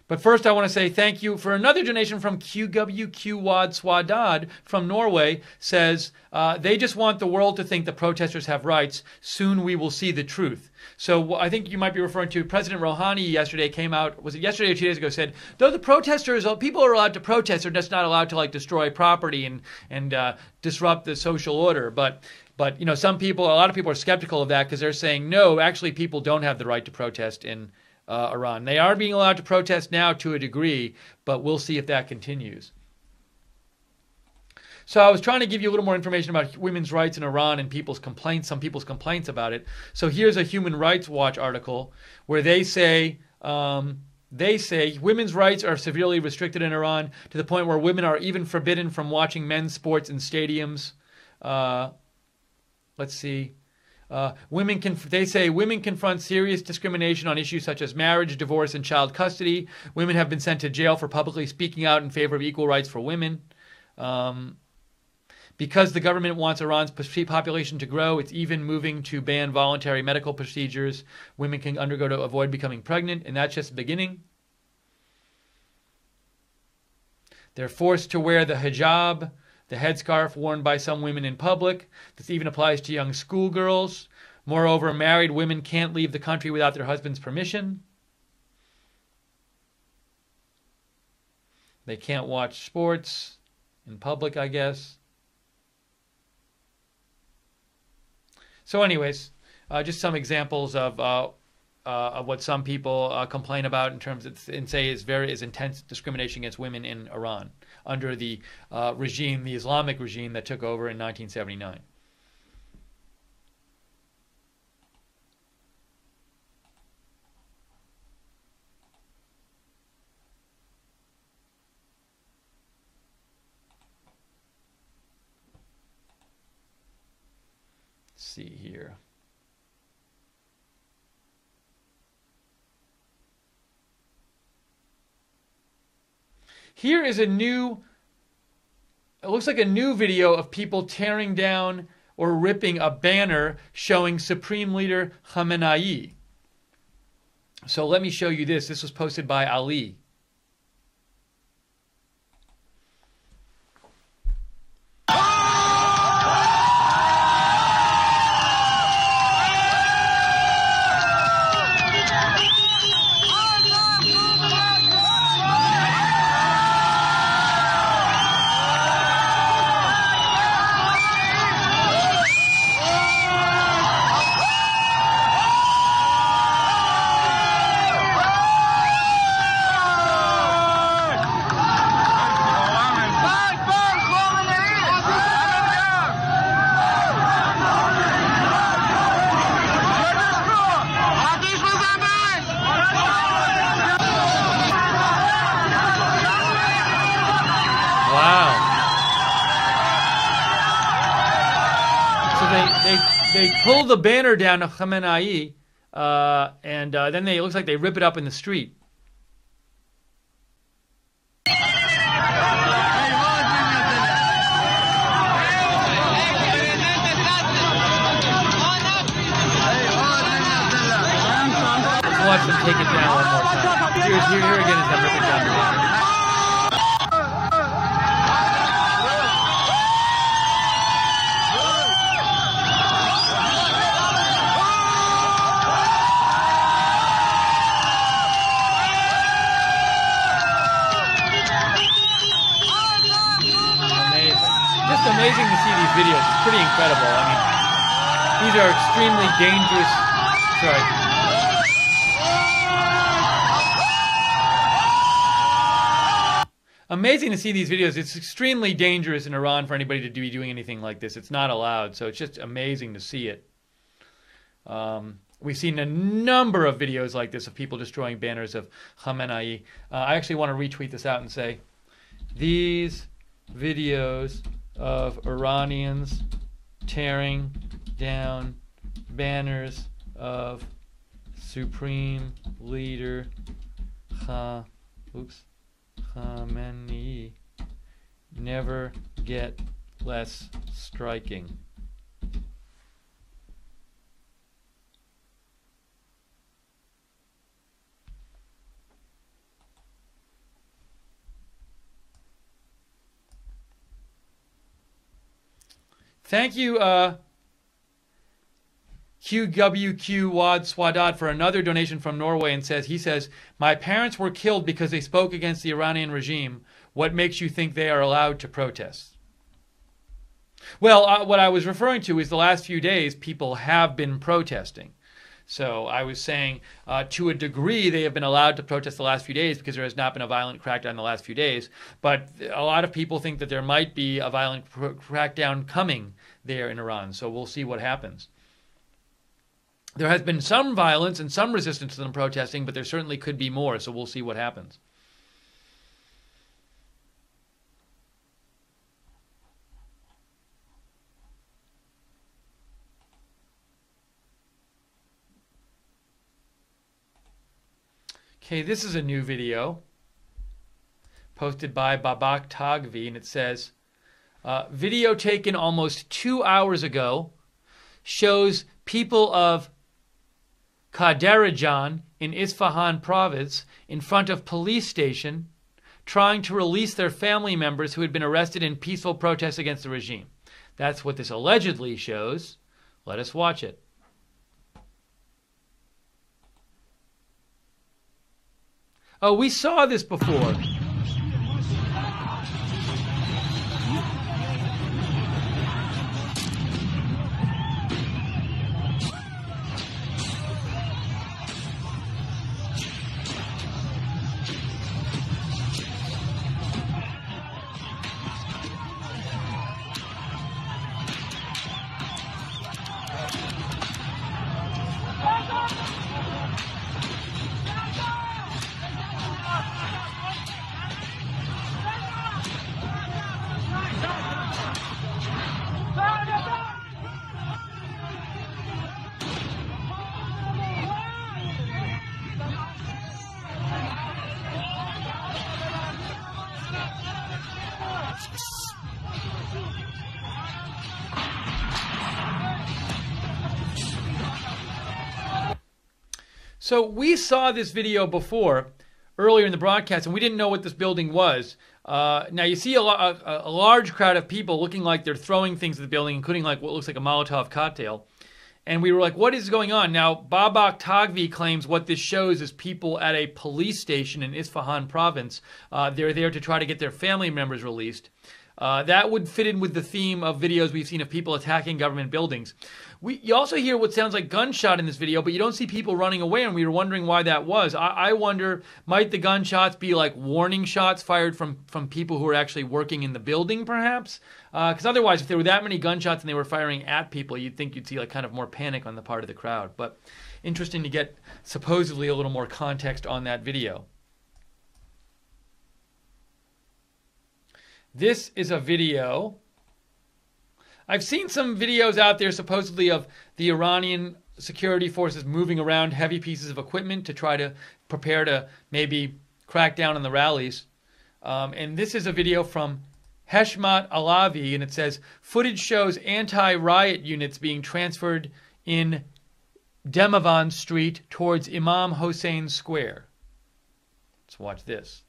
But first I want to say thank you for another donation from QWQWAD Swadad from Norway. Says, they just want the world to think the protesters have rights. Soon we will see the truth. So I think you might be referring to President Rouhani yesterday came out, was it yesterday or 2 days ago, said, though the protesters, people are allowed to protest, they're just not allowed to destroy property and disrupt the social order. But a lot of people are skeptical of that because they're saying, no, actually people don't have the right to protest in Iran. They are being allowed to protest now to a degree, but we'll see if that continues. So I was trying to give you a little more information about women's rights in Iran and some people's complaints about it. So here's a Human Rights Watch article where they say women's rights are severely restricted in Iran to the point where women are even forbidden from watching men's sports in stadiums. Let's see. They say women confront serious discrimination on issues such as marriage, divorce, and child custody. Women have been sent to jail for publicly speaking out in favor of equal rights for women. Because the government wants Iran's population to grow, it's even moving to ban voluntary medical procedures women can undergo to avoid becoming pregnant, and that's just the beginning. They're forced to wear the hijab, the headscarf worn by some women in public. This even applies to young schoolgirls. Moreover, married women can't leave the country without their husband's permission. They can't watch sports in public, I guess. So anyways, just some examples of what some people complain about in terms of, and say is intense discrimination against women in Iran under the regime, the Islamic regime that took over in 1979. Let's see here. Here is it looks like a new video of people tearing down or ripping a banner showing Supreme Leader Khamenei. So let me show you this. This was posted by Ali. they pull the banner down of Khamenei, and then it looks like they rip it up in the street. Watch them take it down one more time. Here again is them ripping down the banner. Amazing to see these videos. It's pretty incredible. I mean, these are extremely dangerous. Sorry. Amazing to see these videos. It's extremely dangerous in Iran for anybody to be doing anything like this. It's not allowed, so it's just amazing to see it. We've seen a number of videos like this of people destroying banners of Khamenei. I actually want to retweet this out and say, these videos of Iranians tearing down banners of Supreme Leader Khamenei never get less striking. Thank you, QWQ Wad Swadat, for another donation from Norway, and he says, my parents were killed because they spoke against the Iranian regime. What makes you think they are allowed to protest? Well, what I was referring to is the last few days people have been protesting. So I was saying to a degree they have been allowed to protest the last few days because there has not been a violent crackdown the last few days. But a lot of people think that there might be a violent crackdown coming there in Iran. So we'll see what happens. There has been some violence and some resistance to them protesting, but there certainly could be more. So we'll see what happens. Okay, this is a new video posted by Babak Tagvi, and it says, video taken almost 2 hours ago shows people of Kaderajan in Isfahan province in front of police station trying to release their family members who had been arrested in peaceful protests against the regime. That's what this allegedly shows. Let us watch it. Oh, we saw this before. So we saw this video before, earlier in the broadcast, and we didn't know what this building was. Now you see a large crowd of people looking like they're throwing things at the building, including like what looks like a Molotov cocktail. And we were like, what is going on? Now, Babak Tagvi claims what this shows is people at a police station in Isfahan province. They're there to try to get their family members released. That would fit in with the theme of videos we've seen of people attacking government buildings. You also hear what sounds like gunshot in this video, but you don't see people running away, and we were wondering why that was. I wonder, might the gunshots be like warning shots fired from people who are actually working in the building, perhaps? Because otherwise, if there were that many gunshots and they were firing at people, you'd think you'd see like kind of more panic on the part of the crowd. But interesting to get supposedly a little more context on that video. This is a video I've seen some videos out there supposedly of the Iranian security forces moving around heavy pieces of equipment to try to prepare to maybe crack down on the rallies. And this is a video from Heshmat Alavi, and it says, footage shows anti-riot units being transferred in Demavan Street towards Imam Hossein Square. Let's watch this.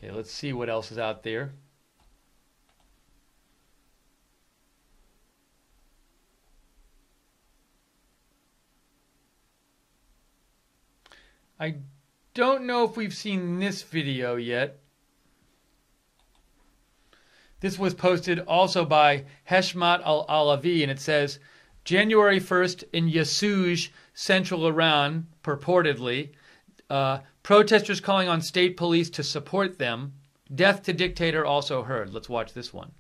Okay, let's see what else is out there. I don't know if we've seen this video yet. This was posted also by Heshmat Alavi, and it says, January 1st in Yasuj, central Iran, purportedly, protesters calling on state police to support them. Death to dictator also heard. Let's watch this one.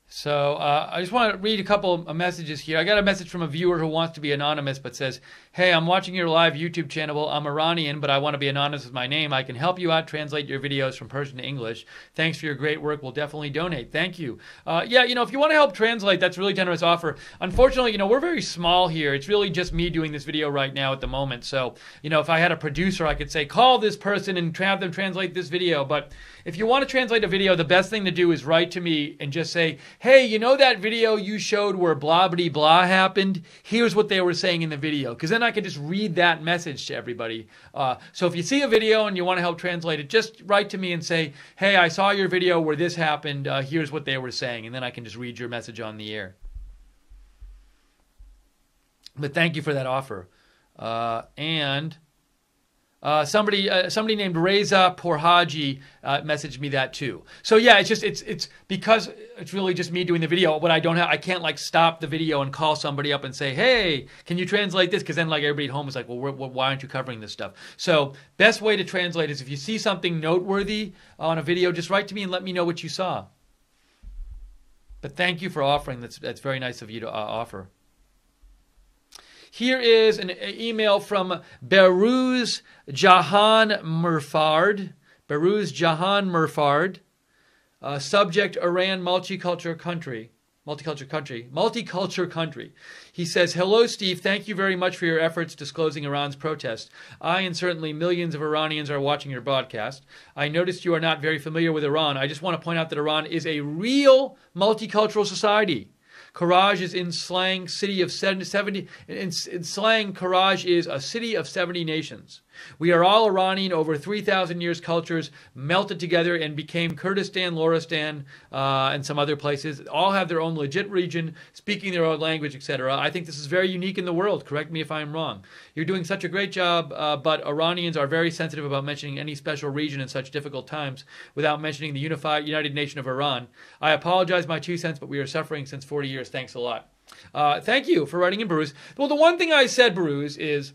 So I just want to read a couple of messages here. I got a message from a viewer who wants to be anonymous but says, hey, I'm watching your live YouTube channel. I'm Iranian, but I want to be anonymous with my name. I can help you out translate your videos from Persian to English. Thanks for your great work. We'll definitely donate. Thank you. Yeah, if you want to help translate, that's a really generous offer. Unfortunately, we're very small here. It's really just me doing this video right now at the moment. So, if I had a producer, I could say, call this person and have them translate this video. But if you want to translate a video, the best thing to do is write to me and just say, hey, that video you showed where blah, blah, blah happened? Here's what they were saying in the video. Because then I can just read that message to everybody. So if you see a video and you want to help translate it, just write to me and say, hey, I saw your video where this happened. Here's what they were saying. And then I can just read your message on the air. But thank you for that offer. Somebody named Reza Porhaji messaged me that too. So yeah, it's because it's really just me doing the video. But I can't stop the video and call somebody up and say, hey, can you translate this? Because then everybody at home is like, well, why aren't you covering this stuff? So best way to translate is if you see something noteworthy on a video, just write to me and let me know what you saw. But thank you for offering. That's very nice of you to offer. Here is an email from Behruz Jahan Murfard. Behruz Jahan Murfard. Subject, Iran, multicultural country. He says, hello, Steve. Thank you very much for your efforts disclosing Iran's protest. I and certainly millions of Iranians are watching your broadcast. I noticed you are not very familiar with Iran. I just want to point out that Iran is a real multicultural society. Karaj is in slang city of 70. In slang, Karaj is a city of 70 nations. We are all Iranian, over 3,000 years cultures melted together and became Kurdistan, Loristan, and some other places. All have their own legit region, speaking their own language, etc. I think this is very unique in the world. Correct me if I'm wrong. You're doing such a great job, but Iranians are very sensitive about mentioning any special region in such difficult times without mentioning the United Nation of Iran. I apologize, my 2 cents, but we are suffering since 40 years. Thanks a lot. Thank you for writing in, Baruz. Well, the one thing I said, Baruz, is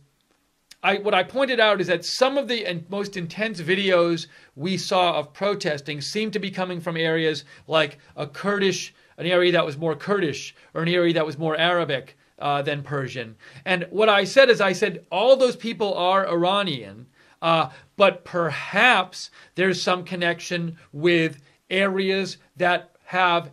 what I pointed out is that some of the most intense videos we saw of protesting seemed to be coming from areas like an area that was more Kurdish, or an area that was more Arabic than Persian. And what I said is, all those people are Iranian, but perhaps there's some connection with areas that have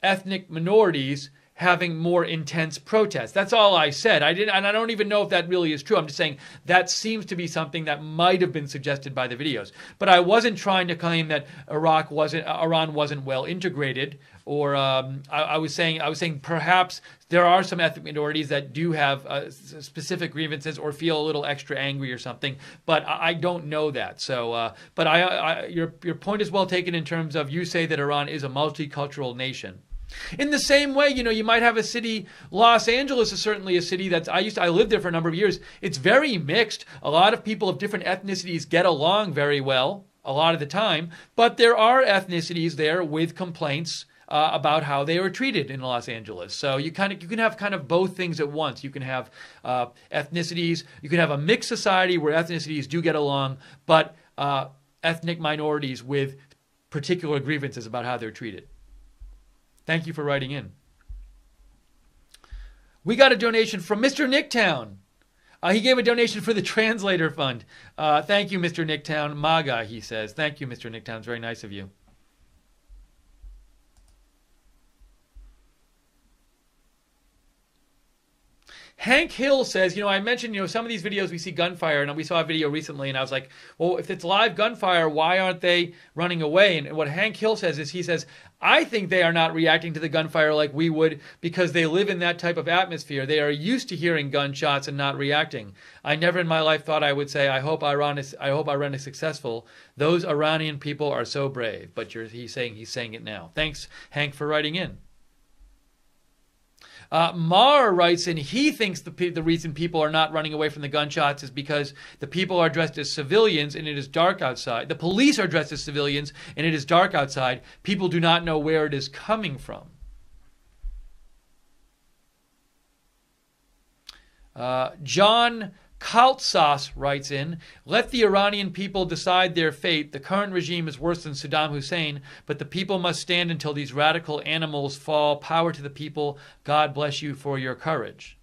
ethnic minorities having more intense protests. That's all I said. And I don't even know if that really is true. I'm just saying that seems to be something that might have been suggested by the videos. But I wasn't trying to claim that Iran wasn't well integrated, or I was saying perhaps there are some ethnic minorities that do have specific grievances or feel a little extra angry or something. But I don't know that. So, but your point is well taken in terms of, you say that Iran is a multicultural nation. In the same way, you might have a city. Los Angeles is certainly a city that's, I lived there for a number of years. It's very mixed. A lot of people of different ethnicities get along very well a lot of the time, but there are ethnicities there with complaints about how they were treated in Los Angeles. So you can have kind of both things at once. You can have ethnicities. You can have a mixed society where ethnicities do get along, but ethnic minorities with particular grievances about how they're treated. Thank you for writing in. We got a donation from Mr. Nicktown. He gave a donation for the Translator Fund. Thank you, Mr. Nicktown. MAGA, he says. Thank you, Mr. Nicktown. It's very nice of you. Hank Hill says, I mentioned, some of these videos we see gunfire, and we saw a video recently, and I was like, well, if it's live gunfire, why aren't they running away? And what Hank Hill says is, he says, I think they are not reacting to the gunfire like we would because they live in that type of atmosphere. They are used to hearing gunshots and not reacting. I never in my life thought I would say, I hope Iran is successful. Those Iranian people are so brave. But he's saying it now. Thanks, Hank, for writing in. Mar writes in, he thinks the reason people are not running away from the gunshots is because the people are dressed as civilians and it is dark outside. The police are dressed as civilians and it is dark outside. People do not know where it is coming from. John Kaltsas writes in, let the Iranian people decide their fate. The current regime is worse than Saddam Hussein, but the people must stand until these radical animals fall. Power to the people. God bless you for your courage.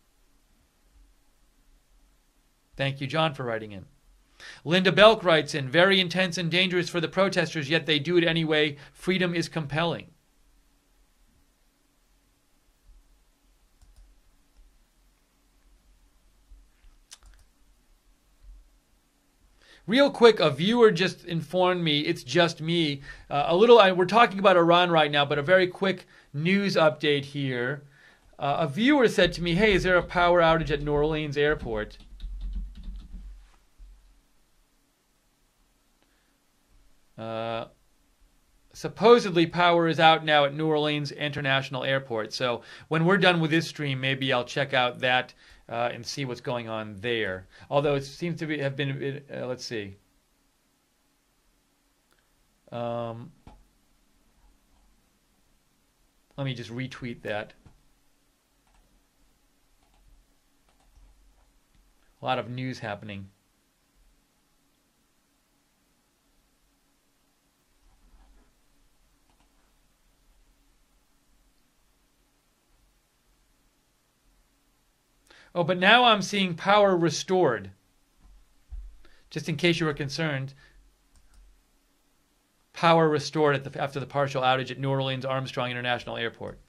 Thank you, John, for writing in. Linda Belk writes in, very intense and dangerous for the protesters, yet they do it anyway. Freedom is compelling. Real quick, a viewer just informed me, it's just me, we're talking about Iran right now, but a very quick news update here. A viewer said to me, hey, is there a power outage at New Orleans Airport? Supposedly power is out now at New Orleans International Airport. So when we're done with this stream, maybe I'll check out that and see what's going on there. Although it seems to have been a bit, let's see. Let me just retweet that. A lot of news happening. Oh, but now I'm seeing power restored. Just in case you were concerned. Power restored after the partial outage at New Orleans Armstrong International Airport.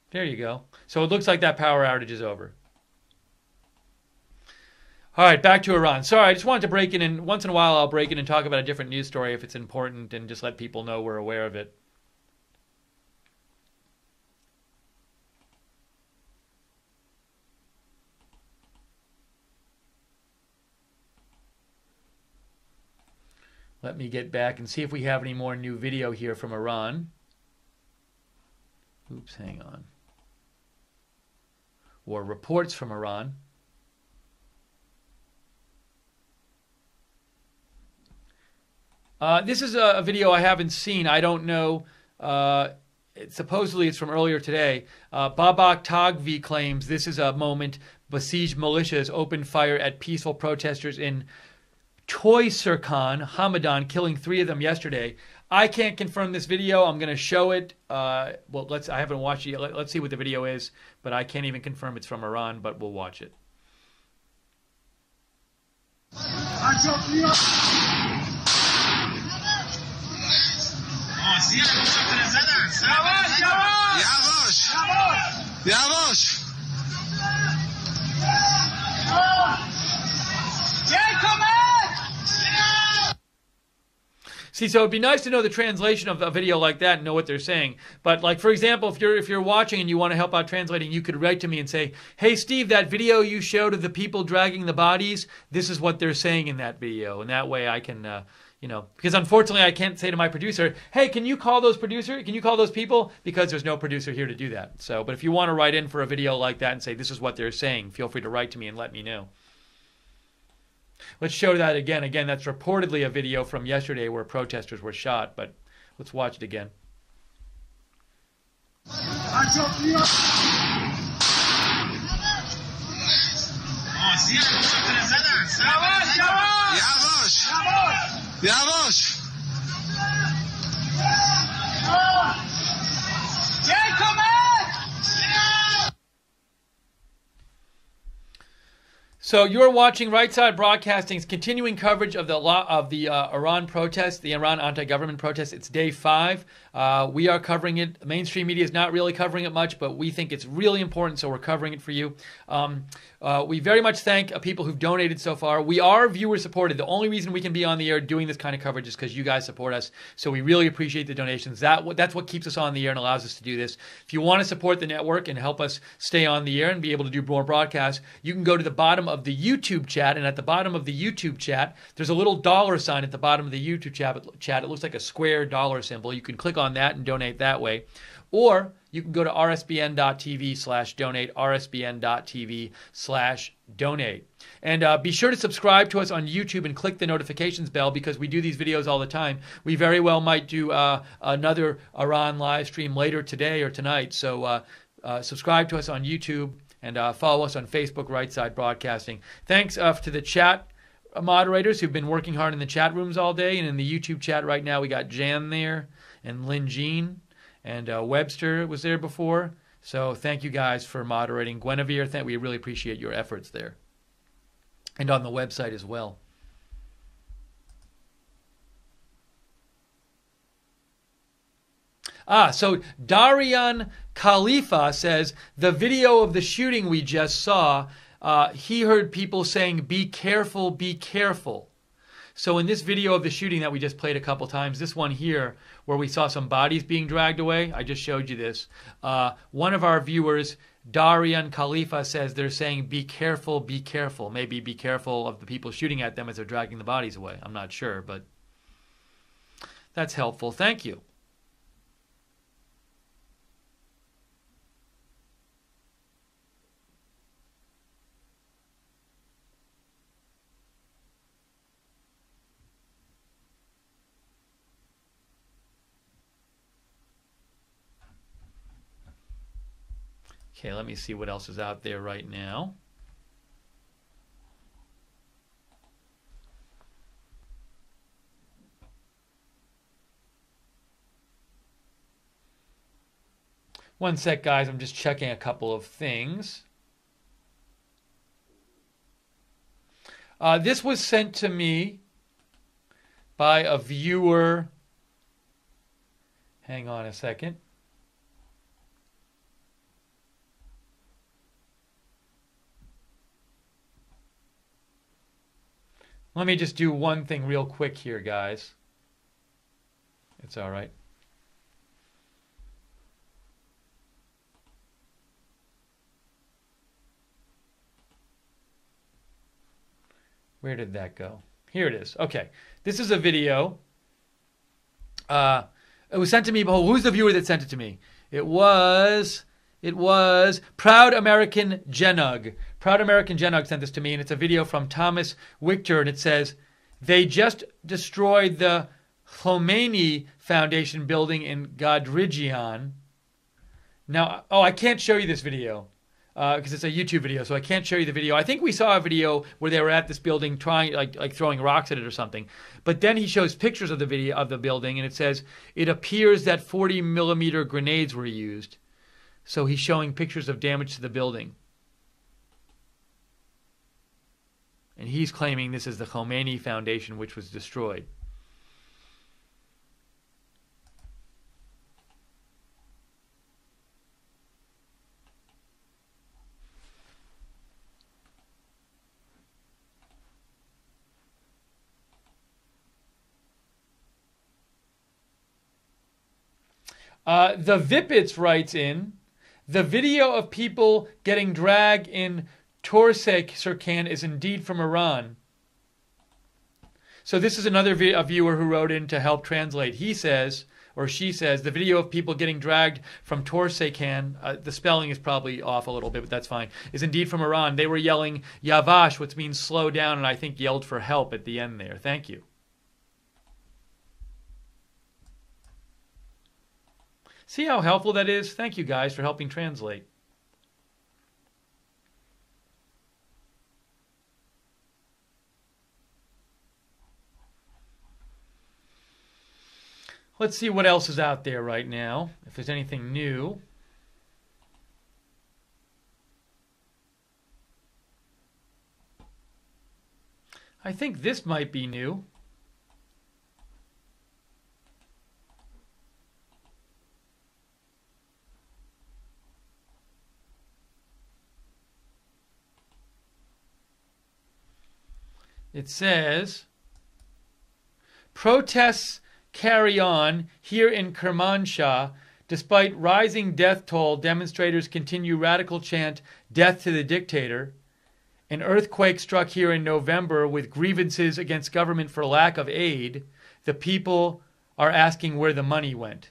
There you go. So it looks like that power outage is over. All right, back to Iran. Sorry, I just wanted to break in, and once in a while I'll break in and talk about a different news story if it's important and just let people know we're aware of it. Let me get back and see if we have any more new video here from Iran. Oops, hang on. Or reports from Iran. This is a video I haven't seen. I don't know. Supposedly it's from earlier today. Babak Tagvi claims this is a moment besieged militias opened fire at peaceful protesters in Toy Serkan, Hamadan, killing 3 of them yesterday. I can't confirm this video. I'm going to show it. I haven't watched it yet. Let's see what the video is, but I can't even confirm it's from Iran, but we'll watch it. See, so it'd be nice to know the translation of a video like that and know what they're saying. But like, for example, if you're watching and you want to help out translating, you could write to me and say, "Hey, Steve, that video you showed of the people dragging the bodies, this is what they're saying in that video." And that way I can, because unfortunately I can't say to my producer, "Hey, can you call those producer? Can you call those people?" Because there's no producer here to do that. So, but if you want to write in for a video like that and say, "This is what they're saying," feel free to write to me and let me know. Let's show that again. Again, that's reportedly a video from yesterday where protesters were shot, but let's watch it again. So you're watching Right Side Broadcasting's continuing coverage of the Iran protests, the Iran anti-government protests. It's day 5. We are covering it. Mainstream media is not really covering it much, but we think it's really important, so we're covering it for you. We very much thank people who've donated so far. We are viewer supported. The only reason we can be on the air doing this kind of coverage is because you guys support us. So we really appreciate the donations. That's what keeps us on the air and allows us to do this. If you want to support the network and help us stay on the air and be able to do more broadcasts, you can go to the bottom of the YouTube chat, and at the bottom of the YouTube chat, there's a little $sign at the bottom of the YouTube chat. It looks like a square dollar symbol. You can click on that and donate that way. Or you can go to rsbn.tv/donate, rsbn.tv/donate. And be sure to subscribe to us on YouTube and click the notifications bell because we do these videos all the time. We very well might do another Iran live stream later today or tonight. So subscribe to us on YouTube and follow us on Facebook, Right Side Broadcasting. Thanks to the chat moderators who've been working hard in the chat rooms all day. And in the YouTube chat right now, we got Jan there and Lynn Jean. And Webster was there before. So thank you guys for moderating. Guinevere, we really appreciate your efforts there. And on the website as well. So Darian Khalifa says, the video of the shooting we just saw, he heard people saying, "Be careful, be careful." So in this video of the shooting that we just played a couple times, this one here, where we saw some bodies being dragged away, I just showed you this. One of our viewers, Darian Khalifa, says they're saying, "Be careful, be careful." Maybe be careful of the people shooting at them as they're dragging the bodies away. I'm not sure, but that's helpful. Thank you. Okay, let me see what else is out there right now. One sec, guys. I'm just checking a couple of things. This was sent to me by a viewer. Hang on a second. Let me just do one thing real quick here, guys. It's all right. Where did that go? Here it is. Okay. This is a video. It was sent to me. Who's the viewer that sent it to me? It was Proud American Genug. Proud American Genug sent this to me, and it's a video from Thomas Wichter, and it says, they just destroyed the Khamenei Foundation building in Gadrigian. Now, I can't show you this video because it's a YouTube video, so I can't show you the video. I think we saw a video where they were at this building trying, like throwing rocks at it or something. But then he shows pictures of the video of the building, and it says it appears that 40mm grenades were used. So he's showing pictures of damage to the building. And he's claiming this is the Khamenei Foundation, which was destroyed. The Vipitz writes in, the video of people getting dragged in Torsekirkan is indeed from Iran. So this is another a viewer who wrote in to help translate. He says, or she says, the video of people getting dragged from Torsekirkan, the spelling is probably off a little bit, but that's fine, is indeed from Iran. They were yelling Yavash, which means slow down, and I think yelled for help at the end there. Thank you. See how helpful that is? Thank you guys for helping translate. Let's see what else is out there right now, if there's anything new. I think this might be new. It says, protests carry on here in Kermanshah. Despite rising death toll, demonstrators continue radical chant, death to the dictator. An earthquake struck here in November with grievances against government for lack of aid. The people are asking where the money went.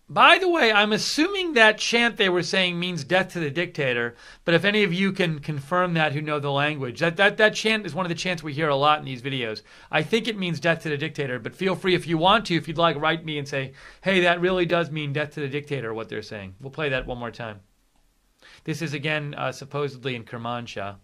By the way, I'm assuming that chant they were saying means death to the dictator, but if any of you can confirm that who know the language, that chant is one of the chants we hear a lot in these videos. I think it means death to the dictator, but feel free if you want to, if you'd like, write me and say, hey, that really does mean death to the dictator, what they're saying. We'll play that one more time. This is, again, supposedly in Kermanshah.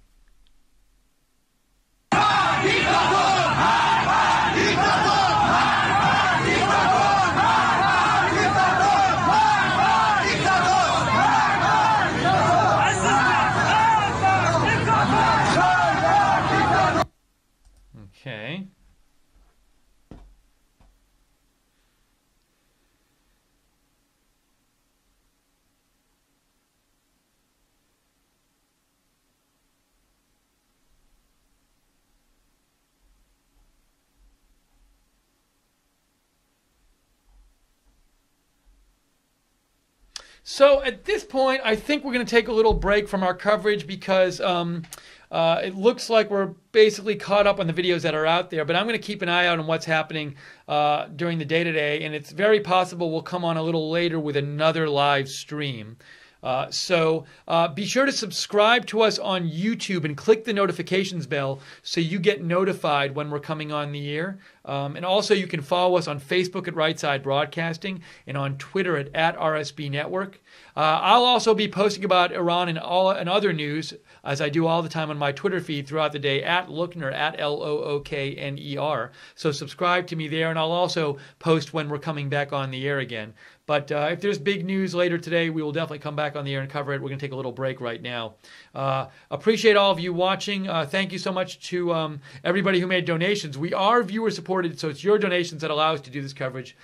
Okay. So at this point, I think we're going to take a little break from our coverage because it looks like we're basically caught up on the videos that are out there. But I'm going to keep an eye out on what's happening during the day today. And it's very possible we'll come on a little later with another live stream. So be sure to subscribe to us on YouTube and click the notifications bell so you get notified when we're coming on the air. And also you can follow us on Facebook at Right Side Broadcasting and on Twitter at RSB Network. I'll also be posting about Iran and other news as I do all the time on my Twitter feed throughout the day at Lookner, at Lookner. So subscribe to me there, and I'll also post when we're coming back on the air again. But if there's big news later today, we will definitely come back on the air and cover it. We're going to take a little break right now. Appreciate all of you watching. Thank you so much to everybody who made donations. We are viewer supported, so it's your donations that allow us to do this coverage.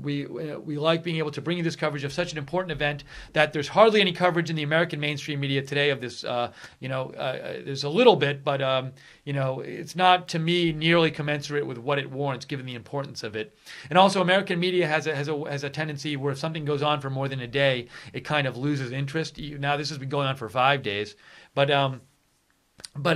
We like being able to bring you this coverage of such an important event that there's hardly any coverage in the American mainstream media today of this. There's a little bit, but it's not, to me, nearly commensurate with what it warrants, given the importance of it. And also, American media has a tendency where if something goes on for more than a day, it kind of loses interest. Now, this has been going on for 5 days, but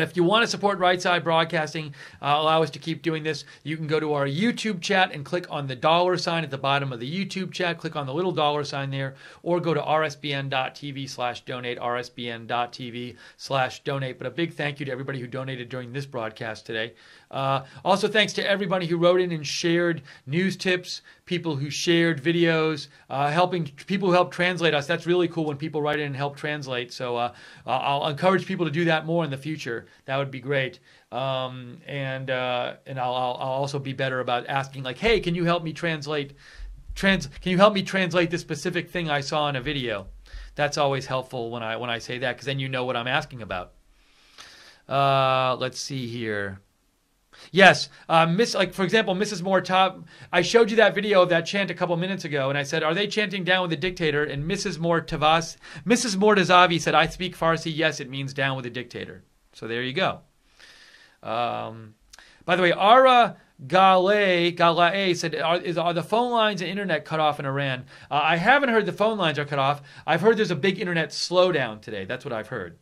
if you want to support Right Side Broadcasting, allow us to keep doing this, you can go to our YouTube chat and click on the $ at the bottom of the YouTube chat. Click on the little $ there, or go to rsbn.tv/donate, rsbn.tv/donate. But a big thank you to everybody who donated during this broadcast today. Also, thanks to everybody who wrote in and shared news tips, people who shared videos, people who helped translate us. That's really cool when people write in and help translate. So I'll encourage people to do that more in the future. That would be great. And I'll also be better about asking, like, hey, can you help me translate? Can you help me translate this specific thing I saw in a video? That's always helpful when I say that, because then you know what I'm asking about. Let's see here. Yes, for example, Mrs. Moore I showed you that video of that chant a couple minutes ago, and I said, are they chanting down with the dictator? And Mrs. Mortazavi said, I speak Farsi. Yes, it means down with the dictator. So there you go. By the way, Ara Galae said, are the phone lines and internet cut off in Iran? I haven't heard the phone lines are cut off. I've heard there's a big internet slowdown today. That's what I've heard.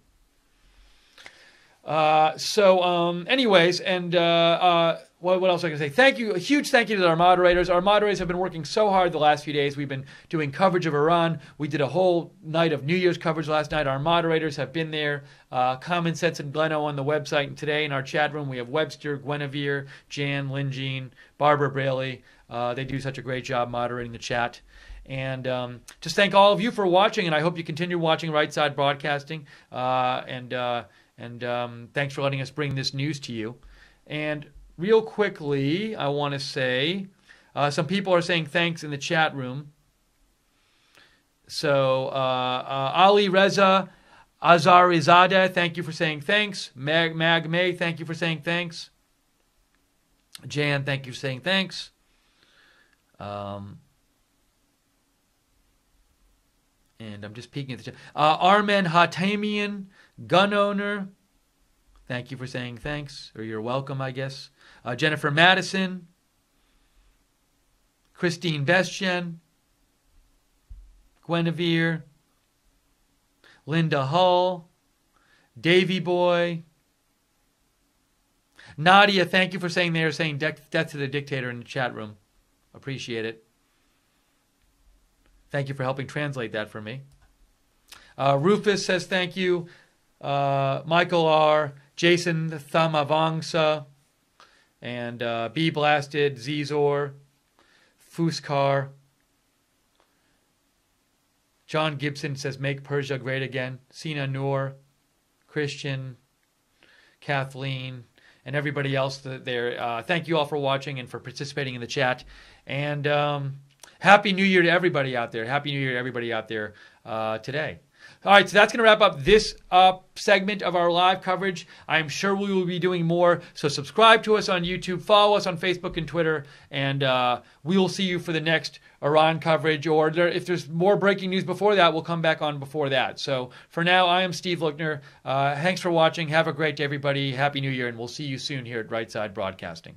Anyways, and what else I can say? Thank you, a huge thank you to our moderators. Our moderators have been working so hard the last few days. We've been doing coverage of Iran. We did a whole night of New Year's coverage last night. Our moderators have been there. Common Sense and Gleno on the website, and today in our chat room we have Webster, Guinevere, Jan, Lynn Jean, Barbara Braley. They do such a great job moderating the chat. And just thank all of you for watching, and I hope you continue watching Right Side Broadcasting. And thanks for letting us bring this news to you. And real quickly, I want to say, some people are saying thanks in the chat room. So Ali Reza Azarizadeh, thank you for saying thanks. Mag May, thank you for saying thanks. Jan, thank you for saying thanks. And I'm just peeking at the chat. Armen Hatamian, gun owner, thank you for saying thanks, or you're welcome, I guess. Jennifer Madison, Christine Bestien, Guinevere, Linda Hull, Davy Boy, Nadia, thank you for saying they are saying death to the dictator in the chat room. Appreciate it. Thank you for helping translate that for me. Rufus says thank you. Michael R., Jason Thamavangsa, and B Blasted, Zizor, Fuskar. John Gibson says make Persia great again. Sina Noor, Christian, Kathleen, and everybody else there. Thank you all for watching and for participating in the chat. And Happy New Year to everybody out there. Happy New Year to everybody out there today. All right, so that's going to wrap up this segment of our live coverage. I'm sure we will be doing more, so subscribe to us on YouTube, follow us on Facebook and Twitter, and we will see you for the next Iran coverage, or if there's more breaking news before that, we'll come back on before that. So for now, I am Steve Lookner. Thanks for watching. Have a great day, everybody. Happy New Year, and we'll see you soon here at Right Side Broadcasting.